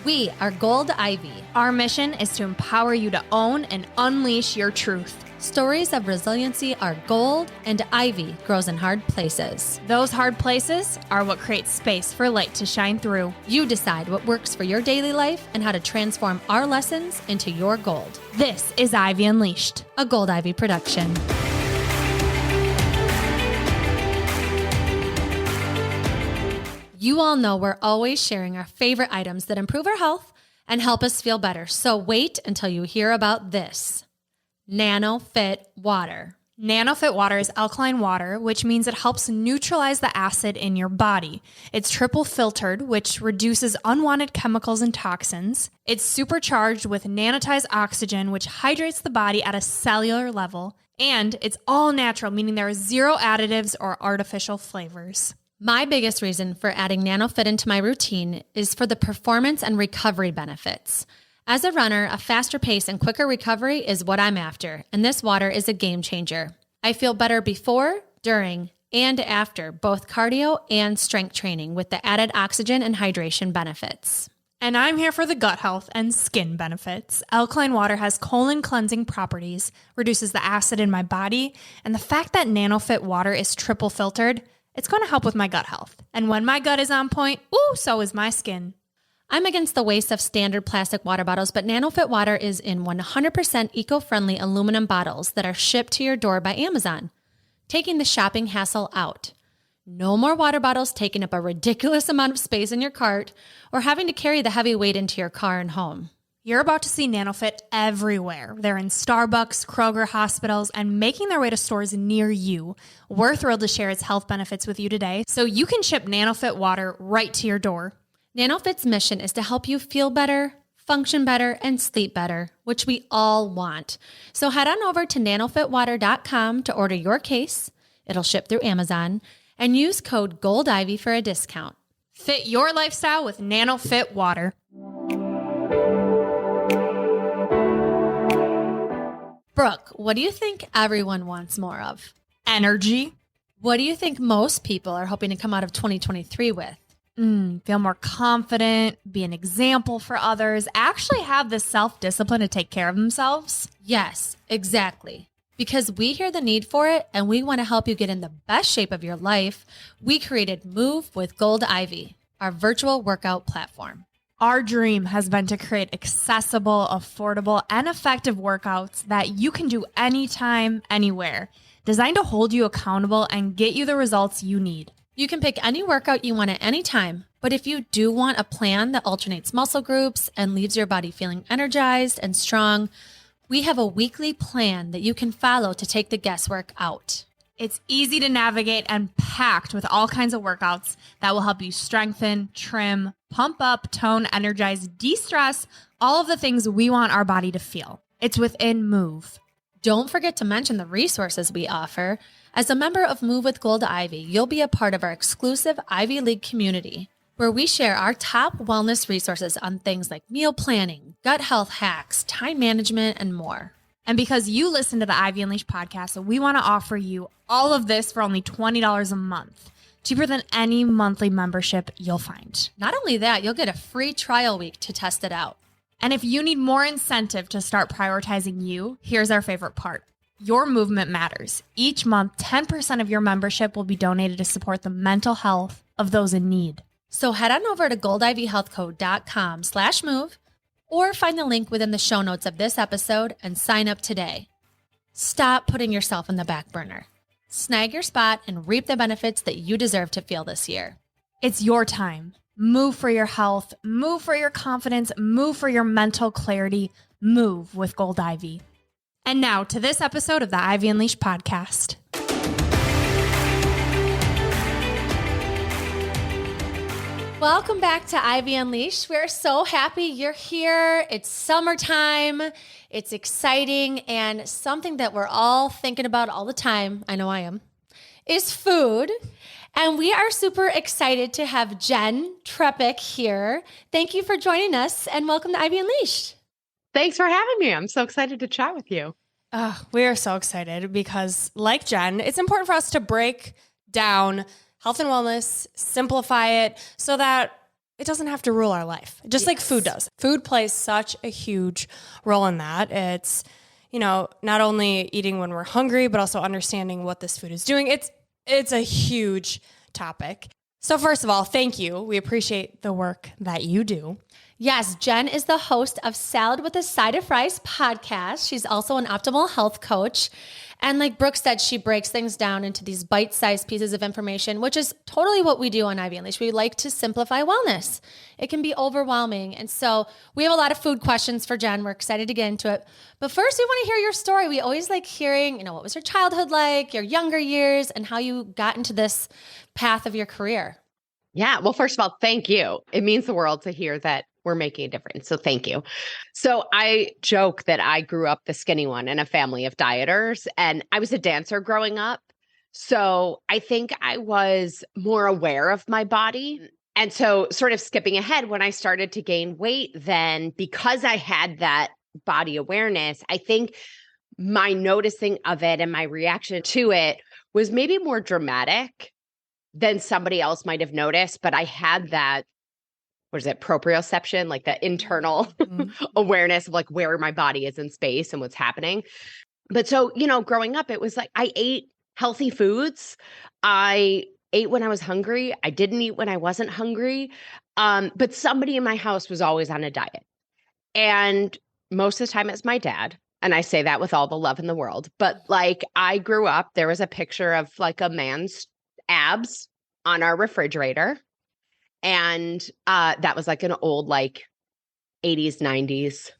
We are Gold Ivy. Our mission is to empower you to own and unleash your truth. Stories of resiliency are gold, and ivy grows in hard places. Those hard places are what create space for light to shine through. You decide what works for your daily life and how to transform our lessons into your gold. This is Ivy Unleashed, a Gold Ivy production. You all know we're always sharing our favorite items that improve our health and help us feel better. So wait until you hear about this. NanoFit water. NanoFit water is alkaline water, which means it helps neutralize the acid in your body. It's triple filtered, which reduces unwanted chemicals and toxins. It's supercharged with nanotized oxygen, which hydrates the body at a cellular level. And it's all natural, meaning there are zero additives or artificial flavors. My biggest reason for adding NanoFit into my routine is for the performance and recovery benefits. As a runner, a faster pace and quicker recovery is what I'm after, and this water is a game changer. I feel better before, during, and after both cardio and strength training with the added oxygen and hydration benefits. And I'm here for the gut health and skin benefits. Alkaline water has colon cleansing properties, reduces the acid in my body, and the fact that NanoFit water is triple filtered, it's going to help with my gut health. And when my gut is on point, so is my skin. I'm against the waste of standard plastic water bottles, but NanoFit water is in 100% eco-friendly aluminum bottles that are shipped to your door by Amazon, taking the shopping hassle out. No more water bottles taking up a ridiculous amount of space in your cart or having to carry the heavy weight into your car and home. You're about to see NanoFit everywhere. They're in Starbucks, Kroger, hospitals, and making their way to stores near you. We're thrilled to share its health benefits with you today, so you can ship NanoFit water right to your door. NanoFit's mission is to help you feel better, function better, and sleep better, which we all want. So head on over to nanofitwater.com to order your case. It'll ship through Amazon, and use code GOLDIVY for a discount. Fit your lifestyle with NanoFit water. Brooke, what do you think everyone wants more of? Energy. What do you think most people are hoping to come out of 2023 with? Feel more confident, be an example for others, actually have the self-discipline to take care of themselves. Yes, exactly. Because we hear the need for it and we want to help you get in the best shape of your life, we created Move with Gold Ivy, our virtual workout platform. Our dream has been to create accessible, affordable, and effective workouts that you can do anytime, anywhere, designed to hold you accountable and get you the results you need. You can pick any workout you want at any time, but if you do want a plan that alternates muscle groups and leaves your body feeling energized and strong, we have a weekly plan that you can follow to take the guesswork out. It's easy to navigate and packed with all kinds of workouts that will help you strengthen, trim, pump up, tone, energize, de-stress, all of the things we want our body to feel. It's within Move. Don't forget to mention the resources we offer. As a member of Move with Gold Ivy, you'll be a part of our exclusive Ivy League community, where we share our top wellness resources on things like meal planning, gut health hacks, time management, and more. And because you listen to the Ivy Unleashed podcast, we want to offer you all of this for only $20 a month, cheaper than any monthly membership you'll find. Not only that, you'll get a free trial week to test it out. And if you need more incentive to start prioritizing you, here's our favorite part. Your movement matters. Each month, 10% of your membership will be donated to support the mental health of those in need. So head on over to goldivyhealthco.com/move or find the link within the show notes of this episode and sign up today. Stop putting yourself in the back burner. Snag your spot and reap the benefits that you deserve to feel this year. It's your time. Move for your health. Move for your confidence. Move for your mental clarity. Move with Gold Ivy. And now to this episode of the Ivy Unleashed podcast. Welcome back to Ivy Unleashed. We're so happy you're here. It's summertime. It's exciting, and something that we're all thinking about all the time, I know I am, is food. And we are super excited to have Jenn Trepeck here. Thank you for joining us, and welcome to Ivy Unleashed. Thanks for having me. I'm so excited to chat with you. We are so excited because, like Jenn, it's important for us to break down health and wellness, simplify it so that it doesn't have to rule our life, just like food does. Food plays such a huge role in that. It's, not only eating when we're hungry, but also understanding what this food is doing. It's a huge topic. So first of all, thank you. We appreciate the work that you do. Yes, Jenn is the host of Salad with a Side of Fries podcast. She's also an optimal health coach. And like Brooke said, she breaks things down into these bite-sized pieces of information, which is totally what we do on Ivy Unleashed. We like to simplify wellness. It can be overwhelming. And so we have a lot of food questions for Jenn. We're excited to get into it. But first, we want to hear your story. We always like hearing, what was your childhood like, your younger years, and how you got into this path of your career. Yeah. Well, first of all, thank you. It means the world to hear that we're making a difference. So thank you. So I joke that I grew up the skinny one in a family of dieters, and I was a dancer growing up. So I think I was more aware of my body. And so sort of skipping ahead, when I started to gain weight, then because I had that body awareness, I think my noticing of it and my reaction to it was maybe more dramatic than somebody else might have noticed. But I had that, what is it, proprioception, like the internal awareness of like where my body is in space and what's happening. But so, growing up, it was like I ate healthy foods. I ate when I was hungry. I didn't eat when I wasn't hungry. But somebody in my house was always on a diet. And most of the time it's my dad. And I say that with all the love in the world. But like I grew up, there was a picture of like a man's abs on our refrigerator. And that was like an old, like 80s, 90s,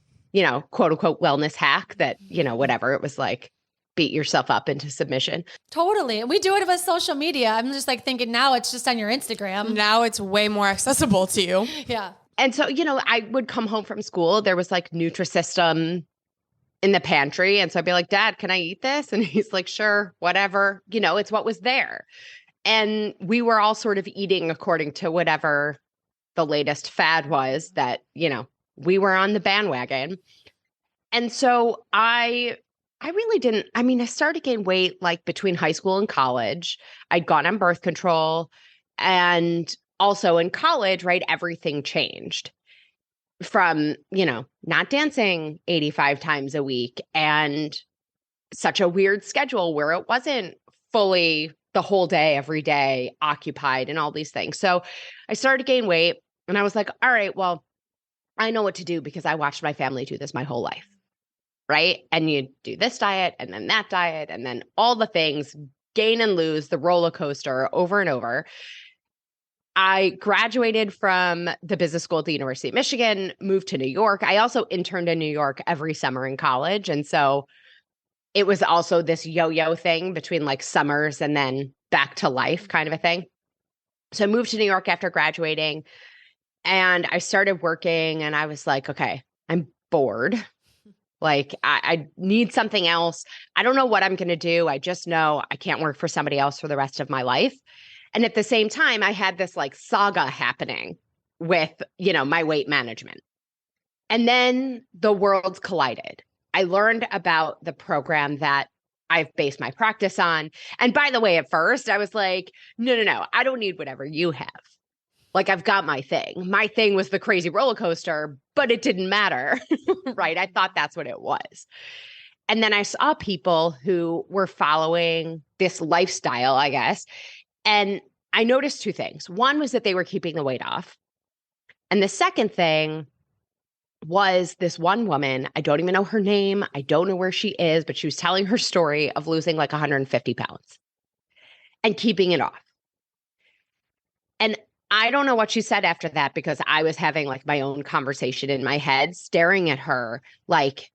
quote unquote wellness hack that, whatever. It was like beat yourself up into submission. Totally. And we do it with social media. I'm just like thinking now it's just on your Instagram. Now it's way more accessible to you. Yeah. And so, I would come home from school. There was like Nutrisystem in the pantry. And so I'd be like, Dad, can I eat this? And he's like, sure, whatever. It's what was there. And we were all sort of eating according to whatever the latest fad was that, we were on the bandwagon. And so I really didn't, I started to gain weight like between high school and college. I'd gone on birth control, and also in college, right, everything changed from, not dancing 85 times a week and such a weird schedule where it wasn't fully the whole day, every day occupied and all these things. So I started to gain weight, and I was like, all right, well, I know what to do because I watched my family do this my whole life. Right. And you do this diet and then that diet and then all the things, gain and lose, the roller coaster over and over. I graduated from the business school at the University of Michigan, moved to New York. I also interned in New York every summer in college. And so it was also this yo-yo thing between like summers and then back to life kind of a thing. So I moved to New York after graduating, and I started working, and I was like, okay, I'm bored. Like I need something else. I don't know what I'm going to do. I just know I can't work for somebody else for the rest of my life. And at the same time, I had this like saga happening with, my weight management. And then the worlds collided. I learned about the program that I've based my practice on. And by the way, at first I was like, no, I don't need whatever you have. Like I've got my thing. My thing was the crazy roller coaster, but it didn't matter, right? I thought that's what it was. And then I saw people who were following this lifestyle, I guess. And I noticed two things. One was that they were keeping the weight off. And the second thing was this one woman, I don't even know her name. I don't know where she is, but she was telling her story of losing like 150 pounds and keeping it off. And I don't know what she said after that, because I was having like my own conversation in my head, staring at her like,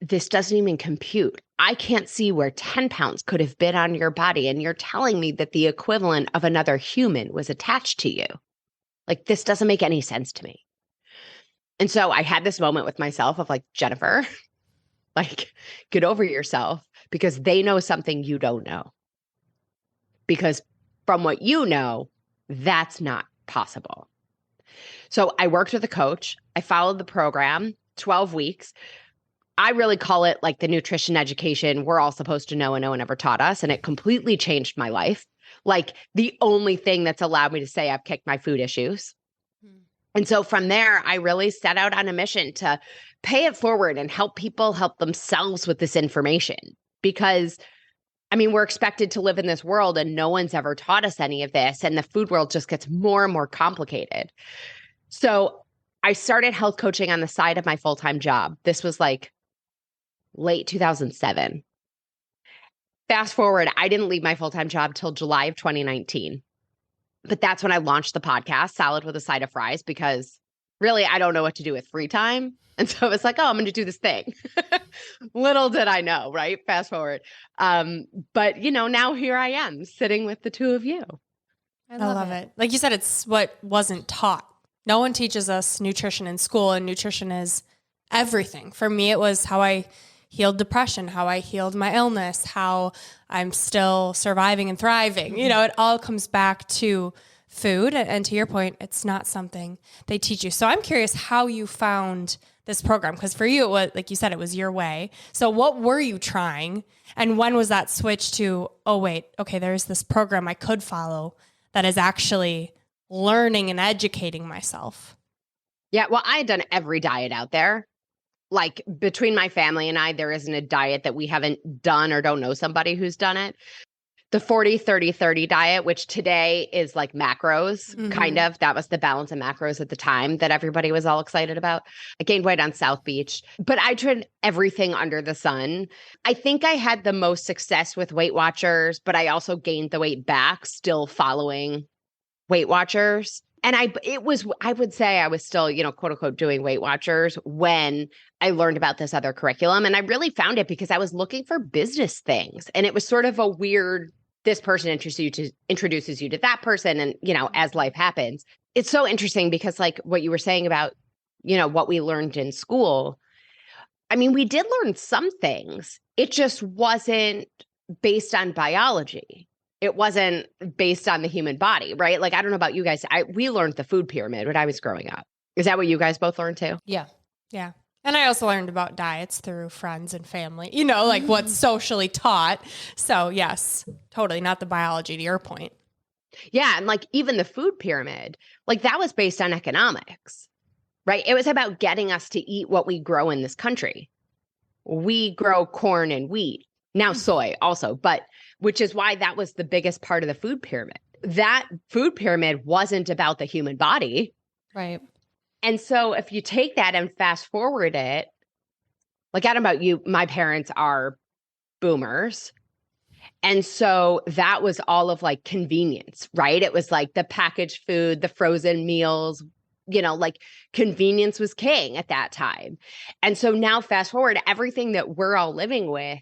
this doesn't even compute. I can't see where 10 pounds could have been on your body. And you're telling me that the equivalent of another human was attached to you. Like, this doesn't make any sense to me. And so I had this moment with myself of like, Jennifer, like, get over yourself, because they know something you don't know. Because from what you know, that's not possible. So I worked with a coach. I followed the program, 12 weeks. I really call it like the nutrition education we're all supposed to know and no one ever taught us. And it completely changed my life. Like the only thing that's allowed me to say I've kicked my food issues, And so from there, I really set out on a mission to pay it forward and help people help themselves with this information. Because, I mean, we're expected to live in this world and no one's ever taught us any of this. And the food world just gets more and more complicated. So I started health coaching on the side of my full-time job. This was like late 2007. Fast forward, I didn't leave my full-time job till July of 2019. But that's when I launched the podcast, Salad with a Side of Fries, because really I don't know what to do with free time. And so it's like, oh, I'm going to do this thing. Little did I know, right? Fast forward. But, now here I am sitting with the two of you. I love it. Like you said, it's what wasn't taught. No one teaches us nutrition in school, and nutrition is everything. For me, it was how I healed depression, how I healed my illness, how I'm still surviving and thriving. It all comes back to food. And to your point, it's not something they teach you. So I'm curious how you found this program, because for you, it was, like you said, it was your way. So what were you trying? And when was that switch to, oh, wait, okay, there's this program I could follow that is actually learning and educating myself? Yeah, well, I had done every diet out there. Like between my family and I, there isn't a diet that we haven't done or don't know somebody who's done it. The 40-30-30 diet, which today is like macros, kind of. That was the balance of macros at the time that everybody was all excited about. I gained weight on South Beach, but I tried everything under the sun. I think I had the most success with Weight Watchers, but I also gained the weight back still following Weight Watchers. And I would say I was still, quote unquote, doing Weight Watchers when I learned about this other curriculum. And I really found it because I was looking for business things. And it was sort of a weird, this person introduces you to that person. And, as life happens, it's so interesting because like what you were saying about, what we learned in school. I mean, we did learn some things. It just wasn't based on biology. It wasn't based on the human body, right? Like, I don't know about you guys. We learned the food pyramid when I was growing up. Is that what you guys both learned too? Yeah. Yeah. And I also learned about diets through friends and family, like what's socially taught. So yes, totally not the biology to your point. Yeah. And like even the food pyramid, like that was based on economics, right? It was about getting us to eat what we grow in this country. We grow corn and wheat, now soy also, but which is why that was the biggest part of the food pyramid. That food pyramid wasn't about the human body. Right. And so if you take that and fast forward it, like I don't know about you, my parents are boomers. And so that was all of like convenience, right? It was like the packaged food, the frozen meals, like convenience was king at that time. And so now fast forward, everything that we're all living with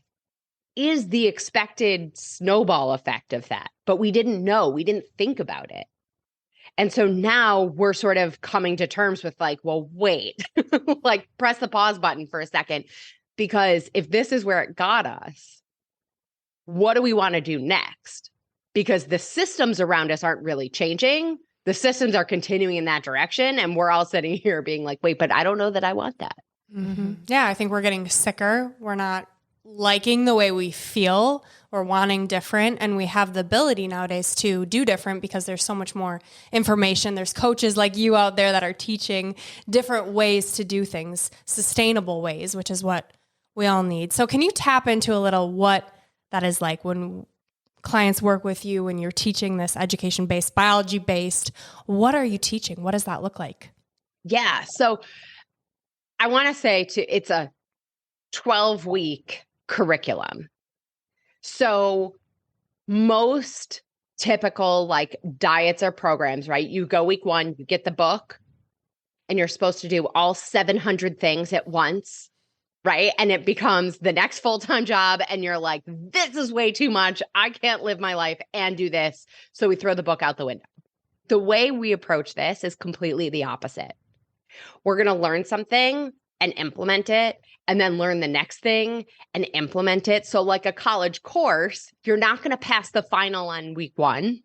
is the expected snowball effect of that. But we didn't know, we didn't think about it. And so now we're sort of coming to terms with like, well, wait, like press the pause button for a second, because if this is where it got us, what do we want to do next? Because the systems around us aren't really changing. The systems are continuing in that direction. And we're all sitting here being like, wait, but I don't know that I want that. Mm-hmm. Yeah, I think we're getting sicker. We're not liking the way we feel. We're wanting different. And we have the ability nowadays to do different because there's so much more information. There's coaches like you out there that are teaching different ways to do things, sustainable ways, which is what we all need. So can you tap into a little what that is like when clients work with you, when you're teaching this education-based, biology-based? What are you teaching? What does that look like? Yeah. So I want to say it's a 12-week curriculum. So most typical like diets or programs, right? You go week 1, you get the book, and you're supposed to do all 700 things at once, right? And it becomes the next full-time job. And you're like, this is way too much. I can't live my life and do this. So we throw the book out the window. The way we approach this is completely the opposite. We're going to learn something and implement it, and then learn the next thing and implement it. So like a college course, you're not going to pass the final on week 1,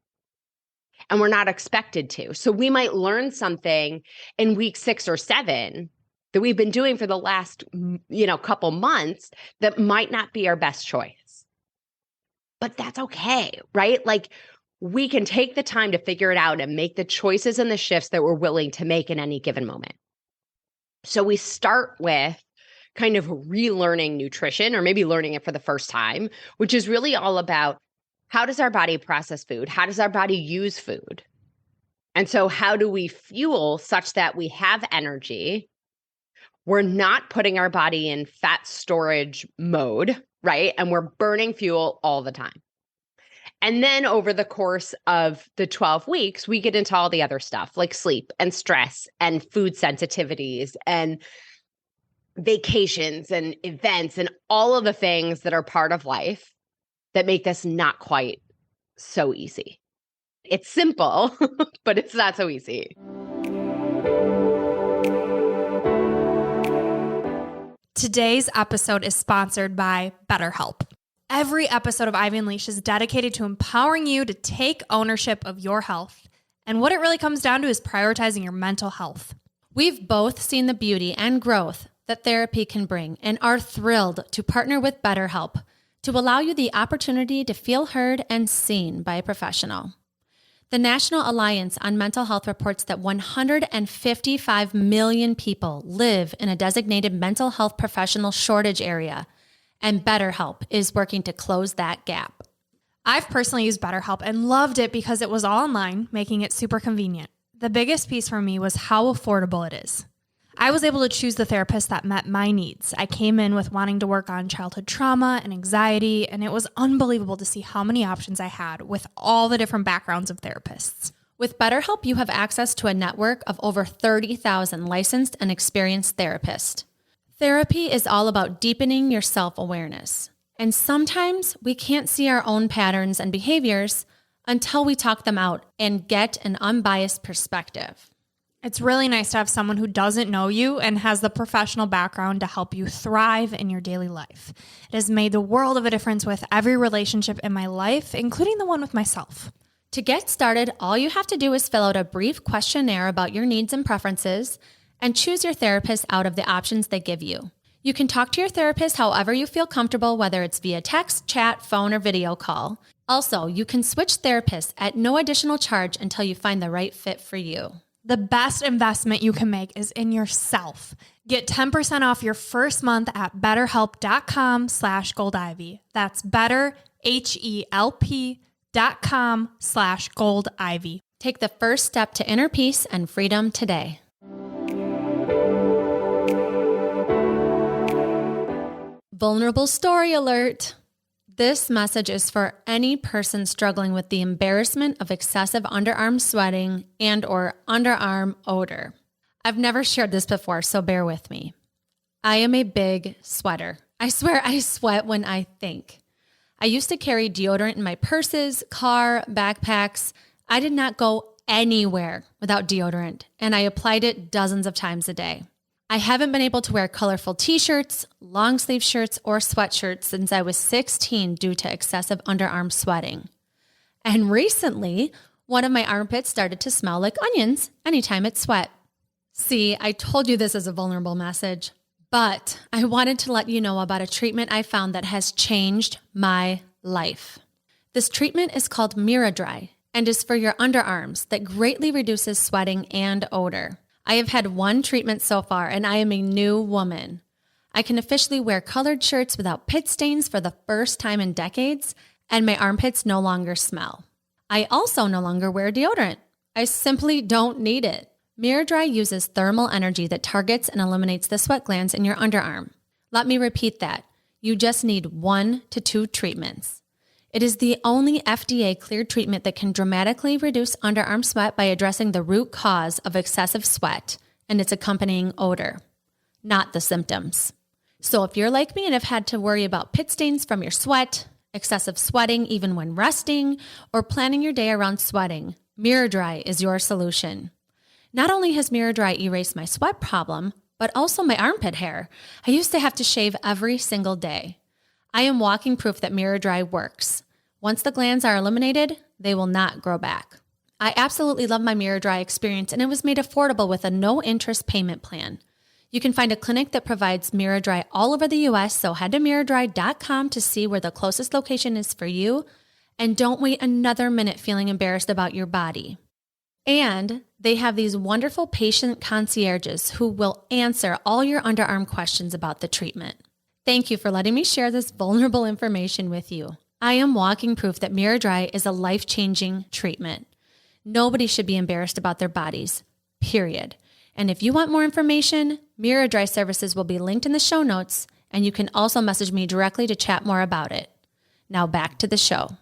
and we're not expected to. So we might learn something in week 6 or 7 that we've been doing for the last, couple months that might not be our best choice. But that's okay, right? Like we can take the time to figure it out and make the choices and the shifts that we're willing to make in any given moment. So we start with kind of relearning nutrition, or maybe learning it for the first time, which is really all about how does our body process food? How does our body use food? And so how do we fuel such that we have energy? We're not putting our body in fat storage mode, right? And we're burning fuel all the time. And then over the course of the 12 weeks, we get into all the other stuff like sleep and stress and food sensitivities and vacations and events and all of the things that are part of life that make this not quite so easy. It's simple, but it's not so easy. Today's episode is sponsored by BetterHelp. Every episode of Ivy Unleashed is dedicated to empowering you to take ownership of your health. And what it really comes down to is prioritizing your mental health. We've both seen the beauty and growth that therapy can bring and are thrilled to partner with BetterHelp to allow you the opportunity to feel heard and seen by a professional. The National Alliance on Mental Health reports that 155 million people live in a designated mental health professional shortage area, and BetterHelp is working to close that gap. I've personally used BetterHelp and loved it because it was all online, making it super convenient. The biggest piece for me was how affordable it is. I was able to choose the therapist that met my needs. I came in with wanting to work on childhood trauma and anxiety, and it was unbelievable to see how many options I had with all the different backgrounds of therapists. With BetterHelp, you have access to a network of over 30,000 licensed and experienced therapists. Therapy is all about deepening your self-awareness. And sometimes we can't see our own patterns and behaviors until we talk them out and get an unbiased perspective. It's really nice to have someone who doesn't know you and has the professional background to help you thrive in your daily life. It has made the world of a difference with every relationship in my life, including the one with myself. To get started, all you have to do is fill out a brief questionnaire about your needs and preferences and choose your therapist out of the options they give you. You can talk to your therapist however you feel comfortable, whether it's via text, chat, phone, or video call. Also, you can switch therapists at no additional charge until you find the right fit for you. The best investment you can make is in yourself. Get 10% off your first month at betterhelp.com/goldivy. That's betterhelp.com/goldivy. Take the first step to inner peace and freedom today. Vulnerable story alert. This message is for any person struggling with the embarrassment of excessive underarm sweating and or underarm odor. I've never shared this before, so bear with me. I am a big sweater. I swear I sweat when I think. I used to carry deodorant in my purses, car, backpacks. I did not go anywhere without deodorant, and I applied it dozens of times a day. I haven't been able to wear colorful t-shirts, long sleeve shirts, or sweatshirts since I was 16 due to excessive underarm sweating. And recently, one of my armpits started to smell like onions anytime it sweat. See, I told you this is a vulnerable message, but I wanted to let you know about a treatment I found that has changed my life. This treatment is called Miradry and is for your underarms that greatly reduces sweating and odor. I have had one treatment so far, and I am a new woman. I can officially wear colored shirts without pit stains for the first time in decades, and my armpits no longer smell. I also no longer wear deodorant. I simply don't need it. Miradry uses thermal energy that targets and eliminates the sweat glands in your underarm. Let me repeat that. You just need 1 to 2 treatments. It is the only FDA-cleared treatment that can dramatically reduce underarm sweat by addressing the root cause of excessive sweat and its accompanying odor, not the symptoms. So if you're like me and have had to worry about pit stains from your sweat, excessive sweating even when resting, or planning your day around sweating, Miradry is your solution. Not only has Miradry erased my sweat problem, but also my armpit hair. I used to have to shave every single day. I am walking proof that Miradry works. Once the glands are eliminated, they will not grow back. I absolutely love my Miradry experience, and it was made affordable with a no-interest payment plan. You can find a clinic that provides Miradry all over the U.S., so head to miradry.com to see where the closest location is for you And don't wait another minute feeling embarrassed about your body. And they have these wonderful patient concierges who will answer all your underarm questions about the treatment. Thank you for letting me share this vulnerable information with you. I am walking proof that Miraddry is a life-changing treatment. Nobody should be embarrassed about their bodies, period. And if you want more information, Miraddry services will be linked in the show notes, and you can also message me directly to chat more about it. Now back to the show.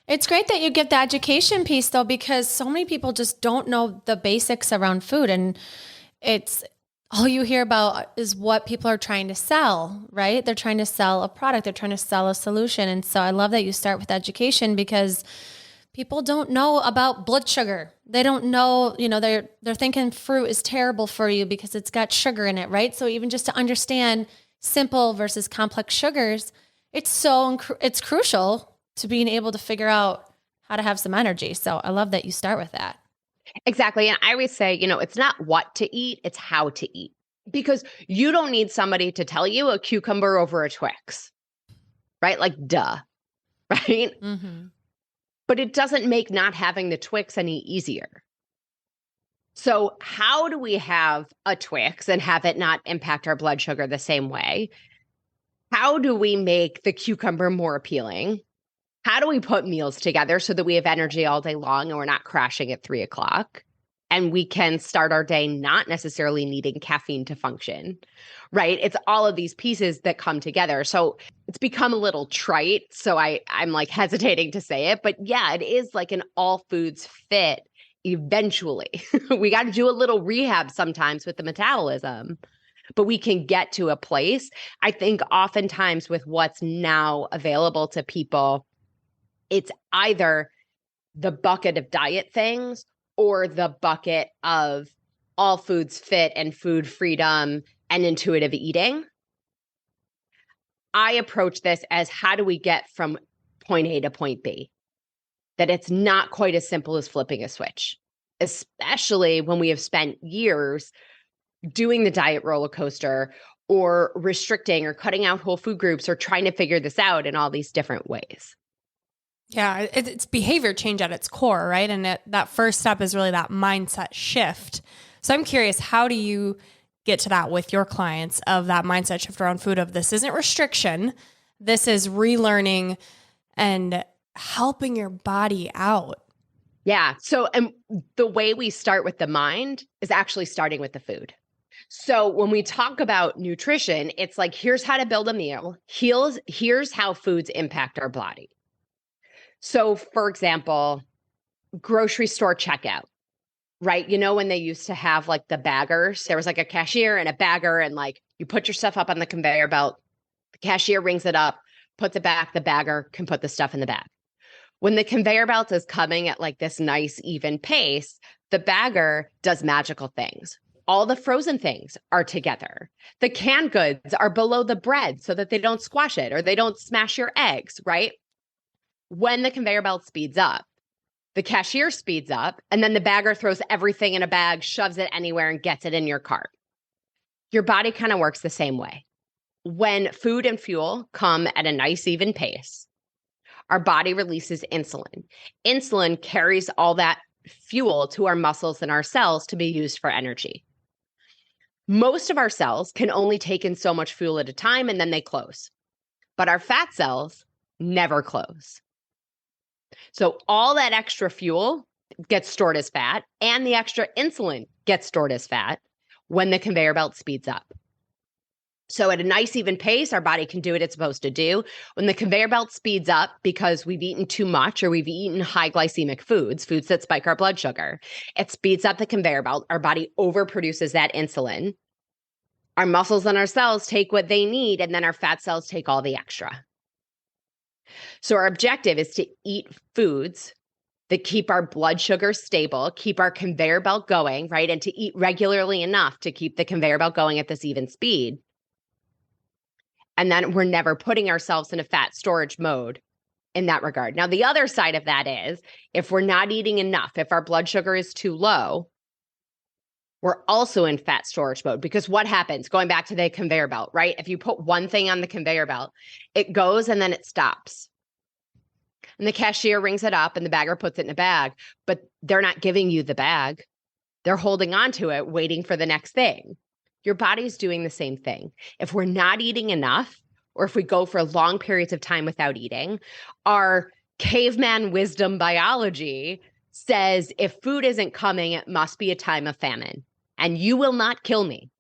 It's great that you get the education piece though, because so many people just don't know the basics around food, and it's all you hear about is what people are trying to sell, right? They're trying to sell a product, they're trying to sell a solution. And so I love that you start with education, because people don't know about blood sugar. They don't know, they're thinking fruit is terrible for you because it's got sugar in it, right? So even just to understand simple versus complex sugars, it's crucial to being able to figure out how to have some energy. So I love that you start with that. Exactly. And I always say, it's not what to eat, it's how to eat. Because you don't need somebody to tell you a cucumber over a Twix, right? Like, duh, right? Mm-hmm. But it doesn't make not having the Twix any easier. So how do we have a Twix and have it not impact our blood sugar the same way? How do we make the cucumber more appealing? How do we put meals together so that we have energy all day long and we're not crashing at 3:00 and we can start our day not necessarily needing caffeine to function, right? It's all of these pieces that come together. So it's become a little trite. So I'm like hesitating to say it, but yeah, it is like an all foods fit eventually. We got to do a little rehab sometimes with the metabolism, but we can get to a place. I think oftentimes with what's now available to people, it's either the bucket of diet things or the bucket of all foods fit and food freedom and intuitive eating. I approach this as, how do we get from point A to point B? That it's not quite as simple as flipping a switch, especially when we have spent years doing the diet roller coaster or restricting or cutting out whole food groups or trying to figure this out in all these different ways. Yeah, it's behavior change at its core, right? And that first step is really that mindset shift. So I'm curious, how do you get to that with your clients, of that mindset shift around food, of this isn't restriction, this is relearning and helping your body out? Yeah. So the way we start with the mind is actually starting with the food. So when we talk about nutrition, it's like, here's how to build a meal. Here's how foods impact our body. So for example, grocery store checkout, right? When they used to have like the baggers, there was like a cashier and a bagger, and like you put your stuff up on the conveyor belt, the cashier rings it up, puts it back, the bagger can put the stuff in the bag. When the conveyor belt is coming at like this nice even pace, the bagger does magical things. All the frozen things are together. The canned goods are below the bread so that they don't squash it or they don't smash your eggs, right? When the conveyor belt speeds up, the cashier speeds up, and then the bagger throws everything in a bag, shoves it anywhere, and gets it in your cart. Your body kind of works the same way. When food and fuel come at a nice even pace, our body releases insulin. Insulin carries all that fuel to our muscles and our cells to be used for energy. Most of our cells can only take in so much fuel at a time, and then they close. But our fat cells never close. So all that extra fuel gets stored as fat, and the extra insulin gets stored as fat when the conveyor belt speeds up. So at a nice even pace, our body can do what it's supposed to do. When the conveyor belt speeds up because we've eaten too much or we've eaten high glycemic foods that spike our blood sugar, it speeds up the conveyor belt. Our body overproduces that insulin. Our muscles and our cells take what they need, and then our fat cells take all the extra. So our objective is to eat foods that keep our blood sugar stable, keep our conveyor belt going, right? And to eat regularly enough to keep the conveyor belt going at this even speed. And then we're never putting ourselves in a fat storage mode in that regard. Now, the other side of that is, if we're not eating enough, if our blood sugar is too low, we're also in fat storage mode, because what happens, going back to the conveyor belt, right? If you put one thing on the conveyor belt, it goes and then it stops. And the cashier rings it up and the bagger puts it in a bag, but they're not giving you the bag. They're holding on to it, waiting for the next thing. Your body's doing the same thing. If we're not eating enough, or if we go for long periods of time without eating, our caveman wisdom biology says if food isn't coming, it must be a time of famine. And you will not kill me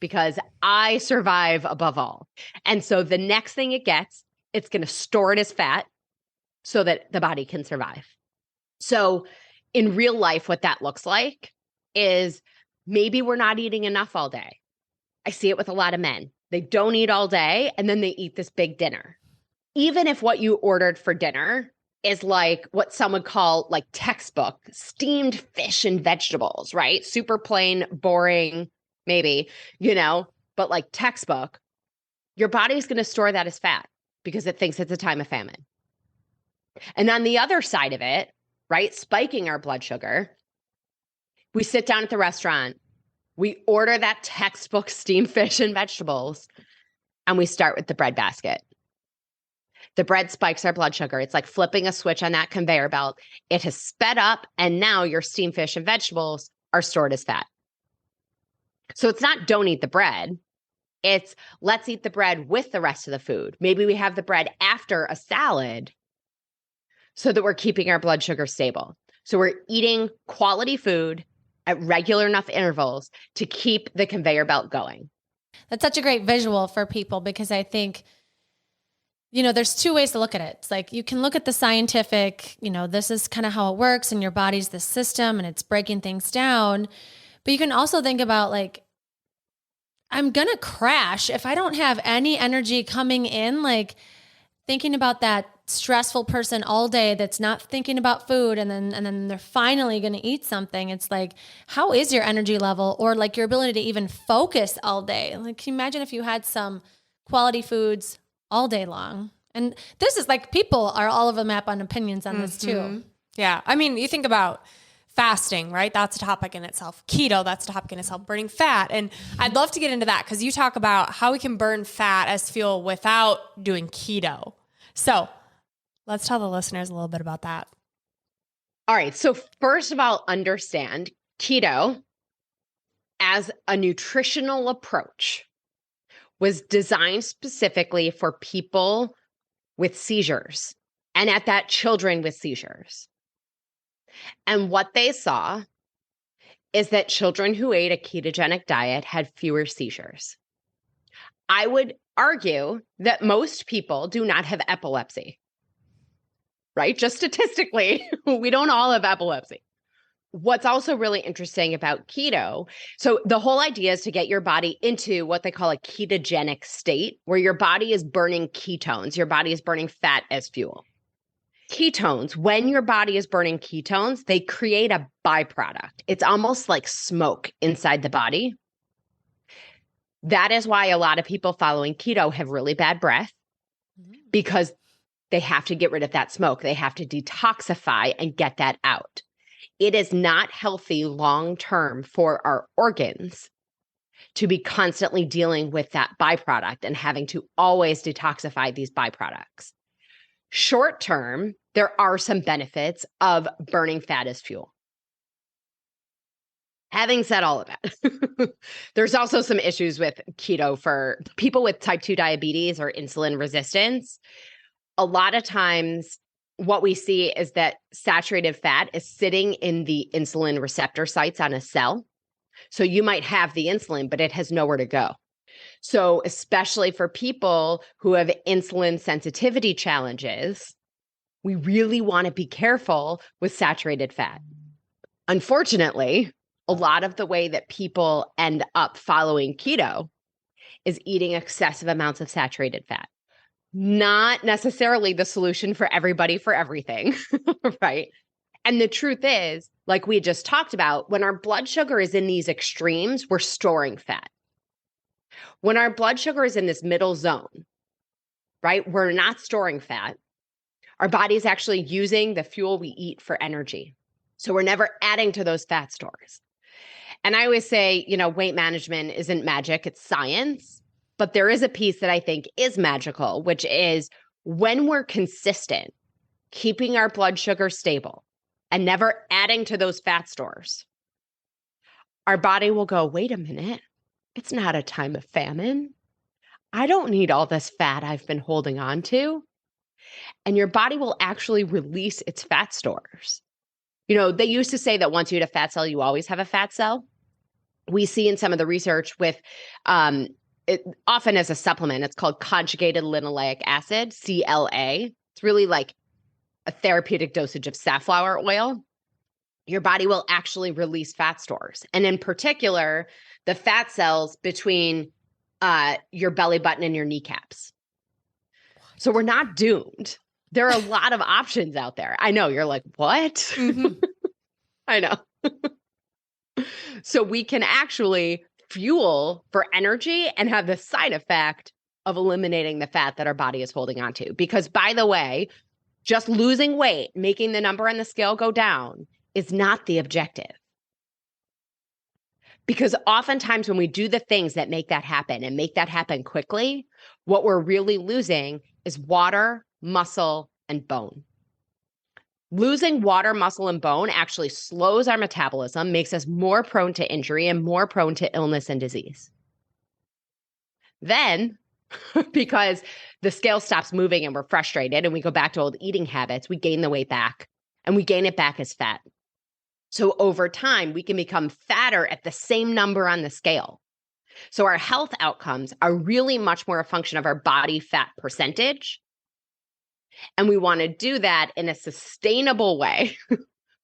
because I survive above all. And so the next thing it gets, it's going to store it as fat so that the body can survive. So in real life, what that looks like is maybe we're not eating enough all day. I see it with a lot of men. They don't eat all day and then they eat this big dinner. Even if what you ordered for dinner is like what some would call like textbook steamed fish and vegetables, right? Super plain, boring, maybe, but like textbook, your body's going to store that as fat because it thinks it's a time of famine. And on the other side of it, right, spiking our blood sugar, we sit down at the restaurant, we order that textbook steamed fish and vegetables, and we start with the bread basket. The bread spikes our blood sugar. It's like flipping a switch on that conveyor belt. It has sped up, and now your steamed fish and vegetables are stored as fat. So it's not don't eat the bread. It's let's eat the bread with the rest of the food. Maybe we have the bread after a salad so that we're keeping our blood sugar stable. So we're eating quality food at regular enough intervals to keep the conveyor belt going. That's such a great visual for people because I think, there's two ways to look at it. It's like you can look at the scientific, this is kind of how it works and your body's the system and it's breaking things down. But you can also think about like, I'm going to crash if I don't have any energy coming in, like thinking about that stressful person all day that's not thinking about food and then they're finally going to eat something. It's like, how is your energy level or like your ability to even focus all day? Like, can you imagine if you had some quality foods all day long? And this is like people are all over the map on opinions on this too. Yeah. I mean, you think about fasting, right? That's a topic in itself. Keto, that's a topic in itself. Burning fat. And I'd love to get into that because you talk about how we can burn fat as fuel without doing keto. So let's tell the listeners a little bit about that. All right. So first of all, understand keto as a nutritional approach was designed specifically for people with seizures and at that children with seizures. And what they saw is that children who ate a ketogenic diet had fewer seizures. I would argue that most people do not have epilepsy, right? Just statistically, we don't all have epilepsy. What's also really interesting about keto, so the whole idea is to get your body into what they call a ketogenic state, where your body is burning ketones. Your body is burning fat as fuel. Ketones, when your body is burning ketones, they create a byproduct. It's almost like smoke inside the body. That is why a lot of people following keto have really bad breath because they have to get rid of that smoke. They have to detoxify and get that out. It is not healthy long-term for our organs to be constantly dealing with that byproduct and having to always detoxify these byproducts. Short-term, there are some benefits of burning fat as fuel. Having said all of that, there's also some issues with keto for people with type 2 diabetes or insulin resistance. A lot of times, what we see is that saturated fat is sitting in the insulin receptor sites on a cell. So you might have the insulin, but it has nowhere to go. So especially for people who have insulin sensitivity challenges, we really want to be careful with saturated fat. Unfortunately, a lot of the way that people end up following keto is eating excessive amounts of saturated fat. Not necessarily the solution for everybody for everything, right? And the truth is, like we just talked about, when our blood sugar is in these extremes, we're storing fat. When our blood sugar is in this middle zone, right, we're not storing fat. Our body's actually using the fuel we eat for energy. So we're never adding to those fat stores. And I always say, weight management isn't magic, it's science. But there is a piece that I think is magical, which is when we're consistent, keeping our blood sugar stable and never adding to those fat stores, our body will go, wait a minute, it's not a time of famine. I don't need all this fat I've been holding on to. And your body will actually release its fat stores. They used to say that once you had a fat cell, you always have a fat cell. We see in some of the research with often as a supplement, it's called conjugated linoleic acid, CLA. It's really like a therapeutic dosage of safflower oil. Your body will actually release fat stores. And in particular, the fat cells between your belly button and your kneecaps. So we're not doomed. There are a lot of options out there. I know you're like, what? Mm-hmm. I know. So we can actually fuel for energy and have the side effect of eliminating the fat that our body is holding on to. Because by the way, just losing weight, making the number on the scale go down is not the objective. Because oftentimes when we do the things that make that happen and make that happen quickly, what we're really losing is water, muscle, and bone. Losing water, muscle, and bone actually slows our metabolism, makes us more prone to injury and more prone to illness and disease. Then, because the scale stops moving and we're frustrated and we go back to old eating habits, we gain the weight back and we gain it back as fat. So over time, we can become fatter at the same number on the scale. So our health outcomes are really much more a function of our body fat percentage. And we want to do that in a sustainable way,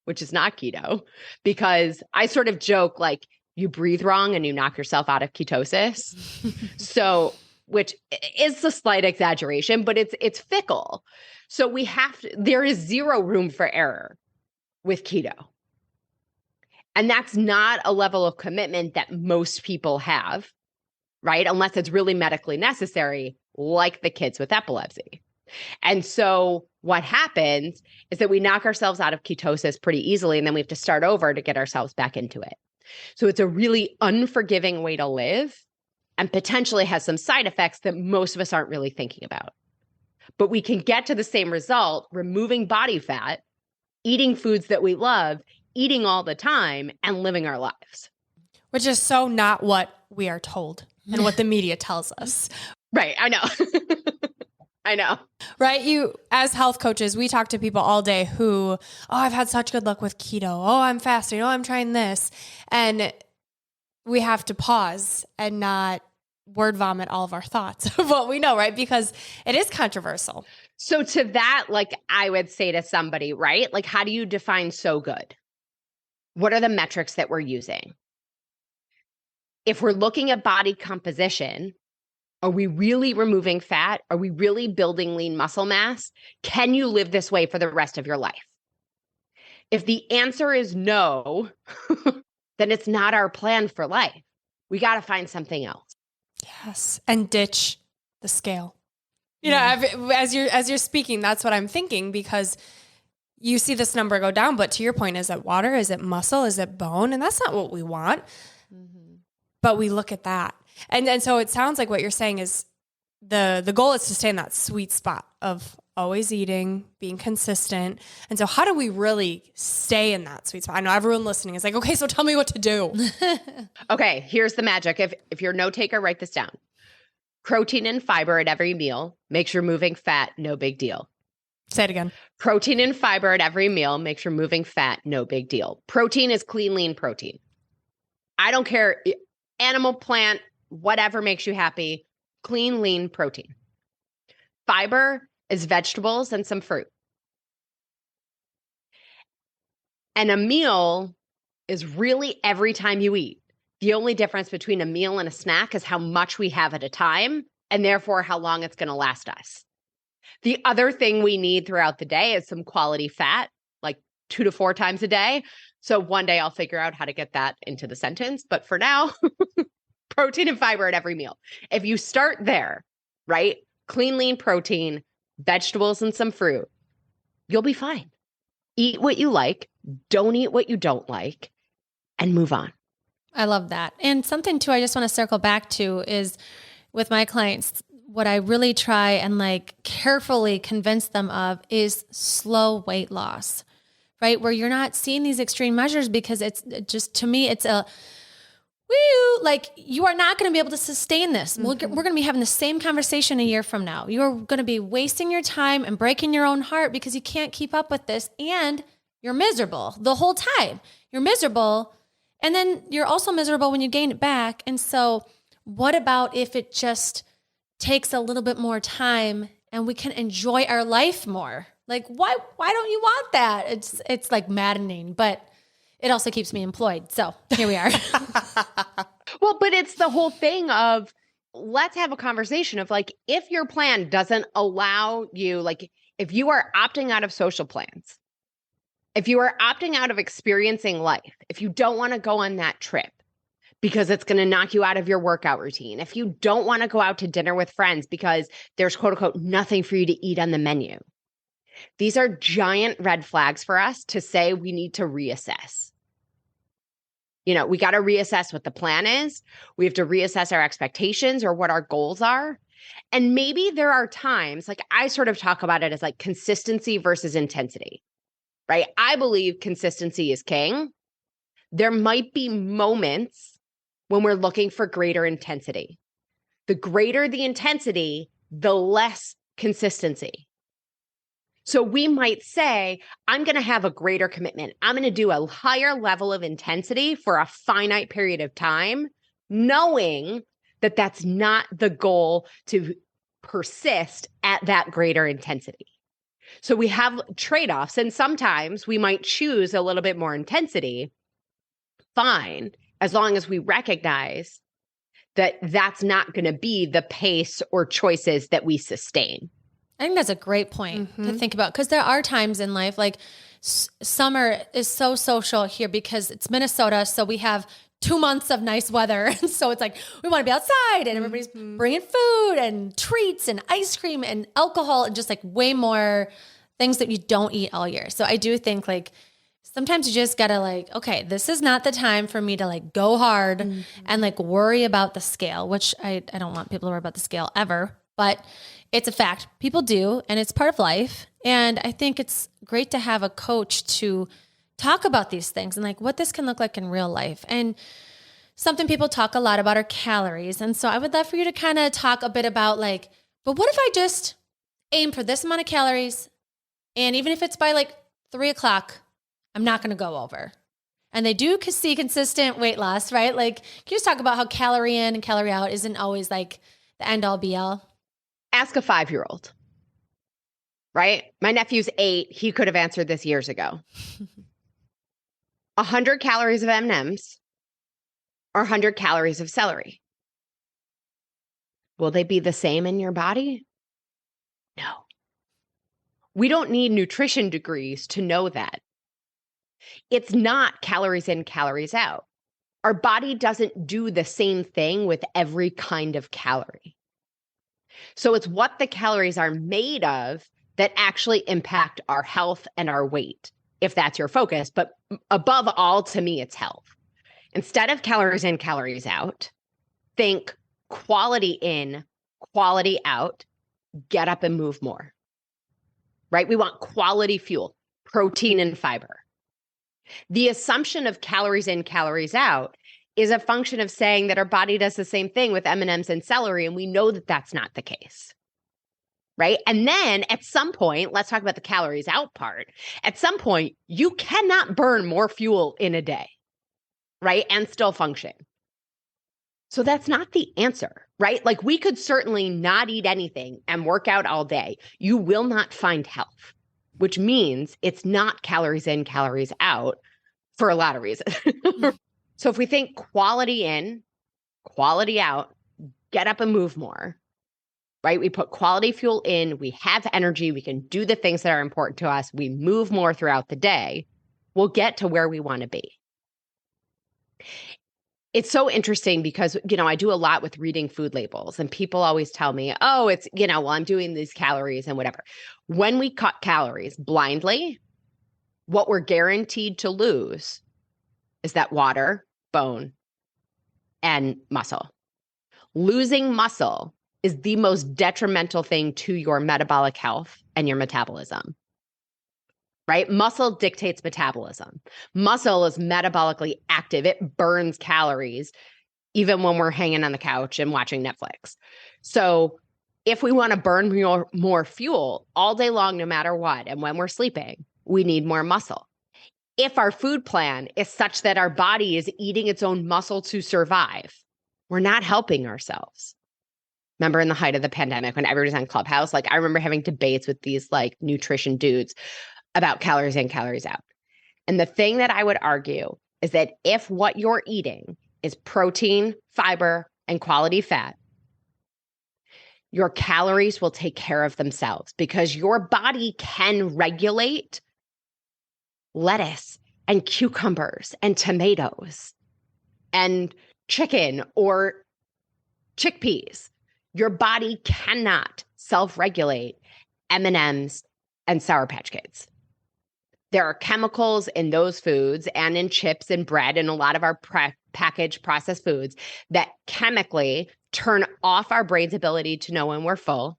which is not keto, because I sort of joke like you breathe wrong and you knock yourself out of ketosis. So, which is a slight exaggeration, but it's fickle. So there is zero room for error with keto. And that's not a level of commitment that most people have, right? Unless it's really medically necessary, like the kids with epilepsy. And so what happens is that we knock ourselves out of ketosis pretty easily, and then we have to start over to get ourselves back into it. So it's a really unforgiving way to live and potentially has some side effects that most of us aren't really thinking about. But we can get to the same result, removing body fat, eating foods that we love, eating all the time, and living our lives. Which is so not what we are told and what the media tells us. Right. I know. I know. Right? As health coaches, we talk to people all day who, I've had such good luck with keto. Oh, I'm fasting. Oh, I'm trying this. And we have to pause and not word vomit all of our thoughts of what we know, right? Because it is controversial. So to that, like I would say to somebody, right? Like, how do you define so good? What are the metrics that we're using? If we're looking at body composition, are we really removing fat? Are we really building lean muscle mass? Can you live this way for the rest of your life? If the answer is no, then it's not our plan for life. We got to find something else. Yes. And ditch the scale. You know, as you're speaking, that's what I'm thinking, because you see this number go down, but to your point, is it water? Is it muscle? Is it bone? And that's not what we want. Mm-hmm. But we look at that. And so it sounds like what you're saying is the goal is to stay in that sweet spot of always eating, being consistent. And so how do we really stay in that sweet spot? I know everyone listening is like, okay, so tell me what to do. Okay, here's the magic. If you're a note taker, write this down. Protein and fiber at every meal makes your moving fat no big deal. Say it again. Protein and fiber at every meal makes your moving fat no big deal. Protein is clean, lean protein. I don't care, animal, plant, whatever makes you happy, clean, lean protein. Fiber is vegetables and some fruit. And a meal is really every time you eat. The only difference between a meal and a snack is how much we have at a time, and therefore how long it's going to last us. The other thing we need throughout the day is some quality fat, like 2 to 4 times a day. So one day I'll figure out how to get that into the sentence. But for now, protein and fiber at every meal. If you start there, right? Clean, lean protein, vegetables and some fruit, you'll be fine. Eat what you like, don't eat what you don't like, and move on. I love that. And something too, I just want to circle back to is with my clients, what I really try and like carefully convince them of is slow weight loss, right? Where you're not seeing these extreme measures because it's just, to me, it's a, woo, like you are not going to be able to sustain this. We're going to be having the same conversation a year from now. You're going to be wasting your time and breaking your own heart because you can't keep up with this and you're miserable the whole time. You're miserable. And then you're also miserable when you gain it back. And so what about if it just takes a little bit more time and we can enjoy our life more? Like, why don't you want that? It's like maddening, but it also keeps me employed. So here we are. Well, but it's the whole thing of let's have a conversation of like, if your plan doesn't allow you, like if you are opting out of social plans, if you are opting out of experiencing life, if you don't want to go on that trip because it's going to knock you out of your workout routine, if you don't want to go out to dinner with friends because there's quote unquote nothing for you to eat on the menu, these are giant red flags for us to say we need to reassess. You know, we got to reassess what the plan is. We have to reassess our expectations or what our goals are. And maybe there are times, like I sort of talk about it as like consistency versus intensity, right? I believe consistency is king. There might be moments when we're looking for greater intensity. The greater the intensity, the less consistency. So we might say, I'm going to have a greater commitment. I'm going to do a higher level of intensity for a finite period of time, knowing that that's not the goal to persist at that greater intensity. So we have trade-offs, and sometimes we might choose a little bit more intensity. Fine, as long as we recognize that that's not going to be the pace or choices that we sustain. I think that's a great point to think about because there are times in life, like summer is so social here because it's Minnesota. So we have 2 months of nice weather. And so it's like, we want to be outside and everybody's bringing food and treats and ice cream and alcohol and just like way more things that you don't eat all year. So I do think like sometimes you just got to like, okay, this is not the time for me to like go hard and like worry about the scale, which I don't want people to worry about the scale ever, but it's a fact. People do, and it's part of life. And I think it's great to have a coach to talk about these things and like what this can look like in real life. And something people talk a lot about are calories. And so I would love for you to kind of talk a bit about like, but what if I just aim for this amount of calories? And even if it's by like 3:00, I'm not going to go over. And they do see consistent weight loss, right? Like, can you just talk about how calorie in and calorie out isn't always like the end all be all? Ask a 5-year-old, right? My nephew's 8. He could have answered this years ago. 100 calories of M&Ms or 100 calories of celery. Will they be the same in your body? No. We don't need nutrition degrees to know that. It's not calories in, calories out. Our body doesn't do the same thing with every kind of calorie. So it's what the calories are made of that actually impact our health and our weight, if that's your focus. But above all, to me, it's health. Instead of calories in, calories out, think quality in, quality out, get up and move more, right? We want quality fuel, protein and fiber. The assumption of calories in, calories out is a function of saying that our body does the same thing with M&Ms and celery, and we know that that's not the case, right? And then at some point, let's talk about the calories out part. At some point, you cannot burn more fuel in a day, right? And still function. So that's not the answer, right? Like we could certainly not eat anything and work out all day. You will not find health, which means it's not calories in, calories out for a lot of reasons. So if we think quality in, quality out, get up and move more, right? We put quality fuel in, we have energy, we can do the things that are important to us, we move more throughout the day, we'll get to where we want to be. It's so interesting because, you know, I do a lot with reading food labels and people always tell me, oh, it's, you know, well, I'm doing these calories and whatever. When we cut calories blindly, what we're guaranteed to lose is that water, bone, and muscle. Losing muscle is the most detrimental thing to your metabolic health and your metabolism, right? Muscle dictates metabolism. Muscle is metabolically active. It burns calories even when we're hanging on the couch and watching Netflix. So if we want to burn more fuel all day long, no matter what, and when we're sleeping, we need more muscle. If our food plan is such that our body is eating its own muscle to survive, we're not helping ourselves. Remember in the height of the pandemic when everybody's on Clubhouse, like I remember having debates with these like nutrition dudes about calories in, calories out. And the thing that I would argue is that if what you're eating is protein, fiber, and quality fat, your calories will take care of themselves because your body can regulate lettuce and cucumbers and tomatoes and chicken or chickpeas. Your body cannot self-regulate M&Ms and Sour Patch Kids. There are chemicals in those foods and in chips and bread and a lot of our packaged processed foods that chemically turn off our brain's ability to know when we're full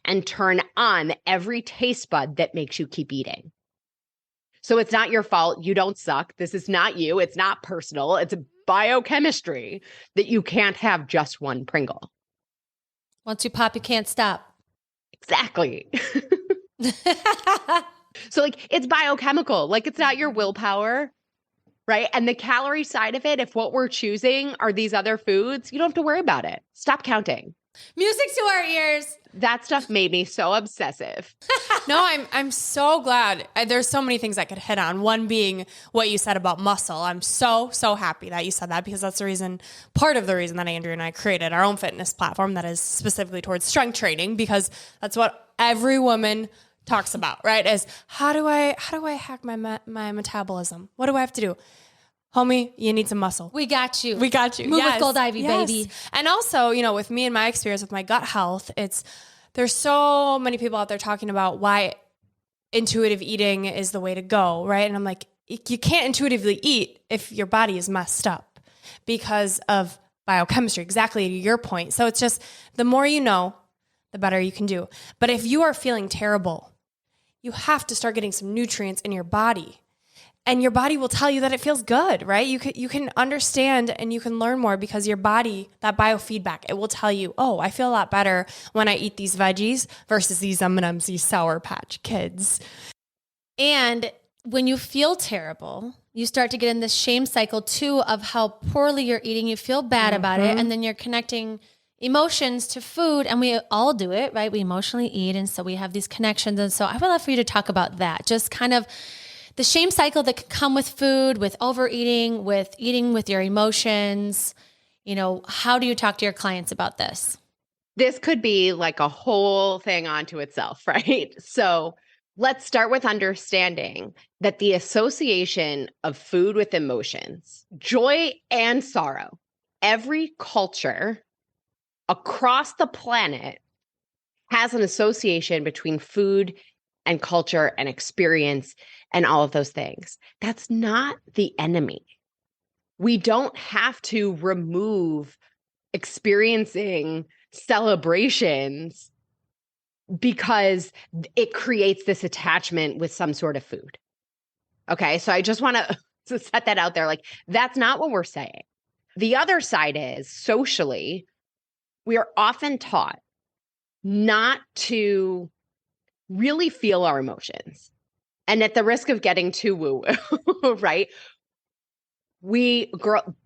and turn on every taste bud that makes you keep eating. So it's not your fault. You don't suck. This is not you. It's not personal. It's biochemistry that you can't have just one Pringle. Once you pop, you can't stop. Exactly. So like it's biochemical, like it's not your willpower, right? And the calorie side of it, if what we're choosing are these other foods, you don't have to worry about it. Stop counting. Music to our ears. That stuff made me so obsessive. No, I'm so glad. There's so many things I could hit on. One being what you said about muscle. I'm so happy that you said that because that's part of the reason that Andrea and I created our own fitness platform that is specifically towards strength training because that's what every woman talks about, right? Is how do I hack my metabolism? What do I have to do? Homie, you need some muscle. We got you. We got you. Move Yes. with Gold Ivy, Yes. baby. And also, with me and my experience with my gut health, there's so many people out there talking about why intuitive eating is the way to go, right? And I'm like, you can't intuitively eat if your body is messed up because of biochemistry, exactly to your point. So it's just the more you know, the better you can do. But if you are feeling terrible, you have to start getting some nutrients in your body. And your body will tell you that it feels good, right? You can understand and you can learn more because your body, that biofeedback, it will tell you, oh, I feel a lot better when I eat these veggies versus these M&Ms, these Sour Patch Kids. And when you feel terrible, you start to get in this shame cycle too of how poorly you're eating. You feel bad about it. And then you're connecting emotions to food, and we all do it, right? We emotionally eat. And so we have these connections. And so I would love for you to talk about that. Just kind of the shame cycle that can come with food, with overeating, with eating with your emotions. How do you talk to your clients about this? This could be like a whole thing onto itself, right? So let's start with understanding that the association of food with emotions, joy and sorrow, every culture across the planet has an association between food and culture and experience and all of those things. That's not the enemy. We don't have to remove experiencing celebrations because it creates this attachment with some sort of food. Okay, so I just want to set that out there. Like, that's not what we're saying. The other side is socially, we are often taught not to really feel our emotions. And at the risk of getting too woo-woo, right?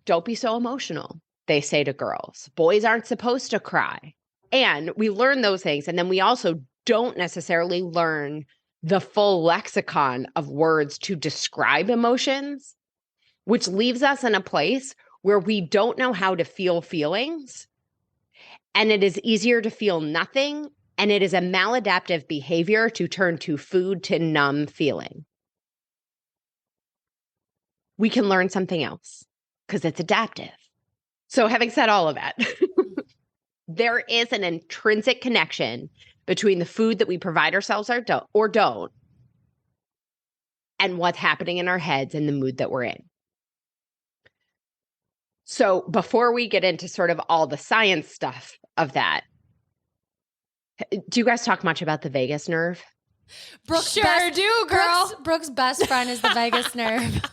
Don't be so emotional, they say to girls. Boys aren't supposed to cry. And we learn those things. And then we also don't necessarily learn the full lexicon of words to describe emotions, which leaves us in a place where we don't know how to feel feelings. And it is easier to feel nothing. And it is a maladaptive behavior to turn to food to numb feeling. We can learn something else because it's adaptive. So having said all of that, there is an intrinsic connection between the food that we provide ourselves or don't and what's happening in our heads and the mood that we're in. So before we get into sort of all the science stuff of that, do you guys talk much about the vagus nerve? Brooke's Sure do, girl. Brooke's best friend is the vagus nerve.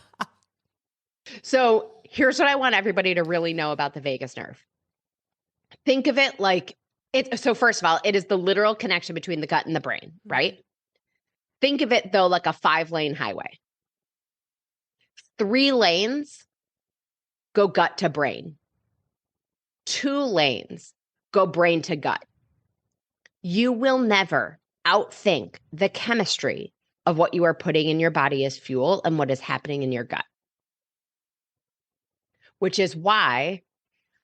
So here's what I want everybody to really know about the vagus nerve. Think of it like so first of all, it is the literal connection between the gut and the brain, right? Think of it though like a 5-lane highway. 3 lanes go gut to brain. 2 lanes go brain to gut. You will never outthink the chemistry of what you are putting in your body as fuel and what is happening in your gut. Which is why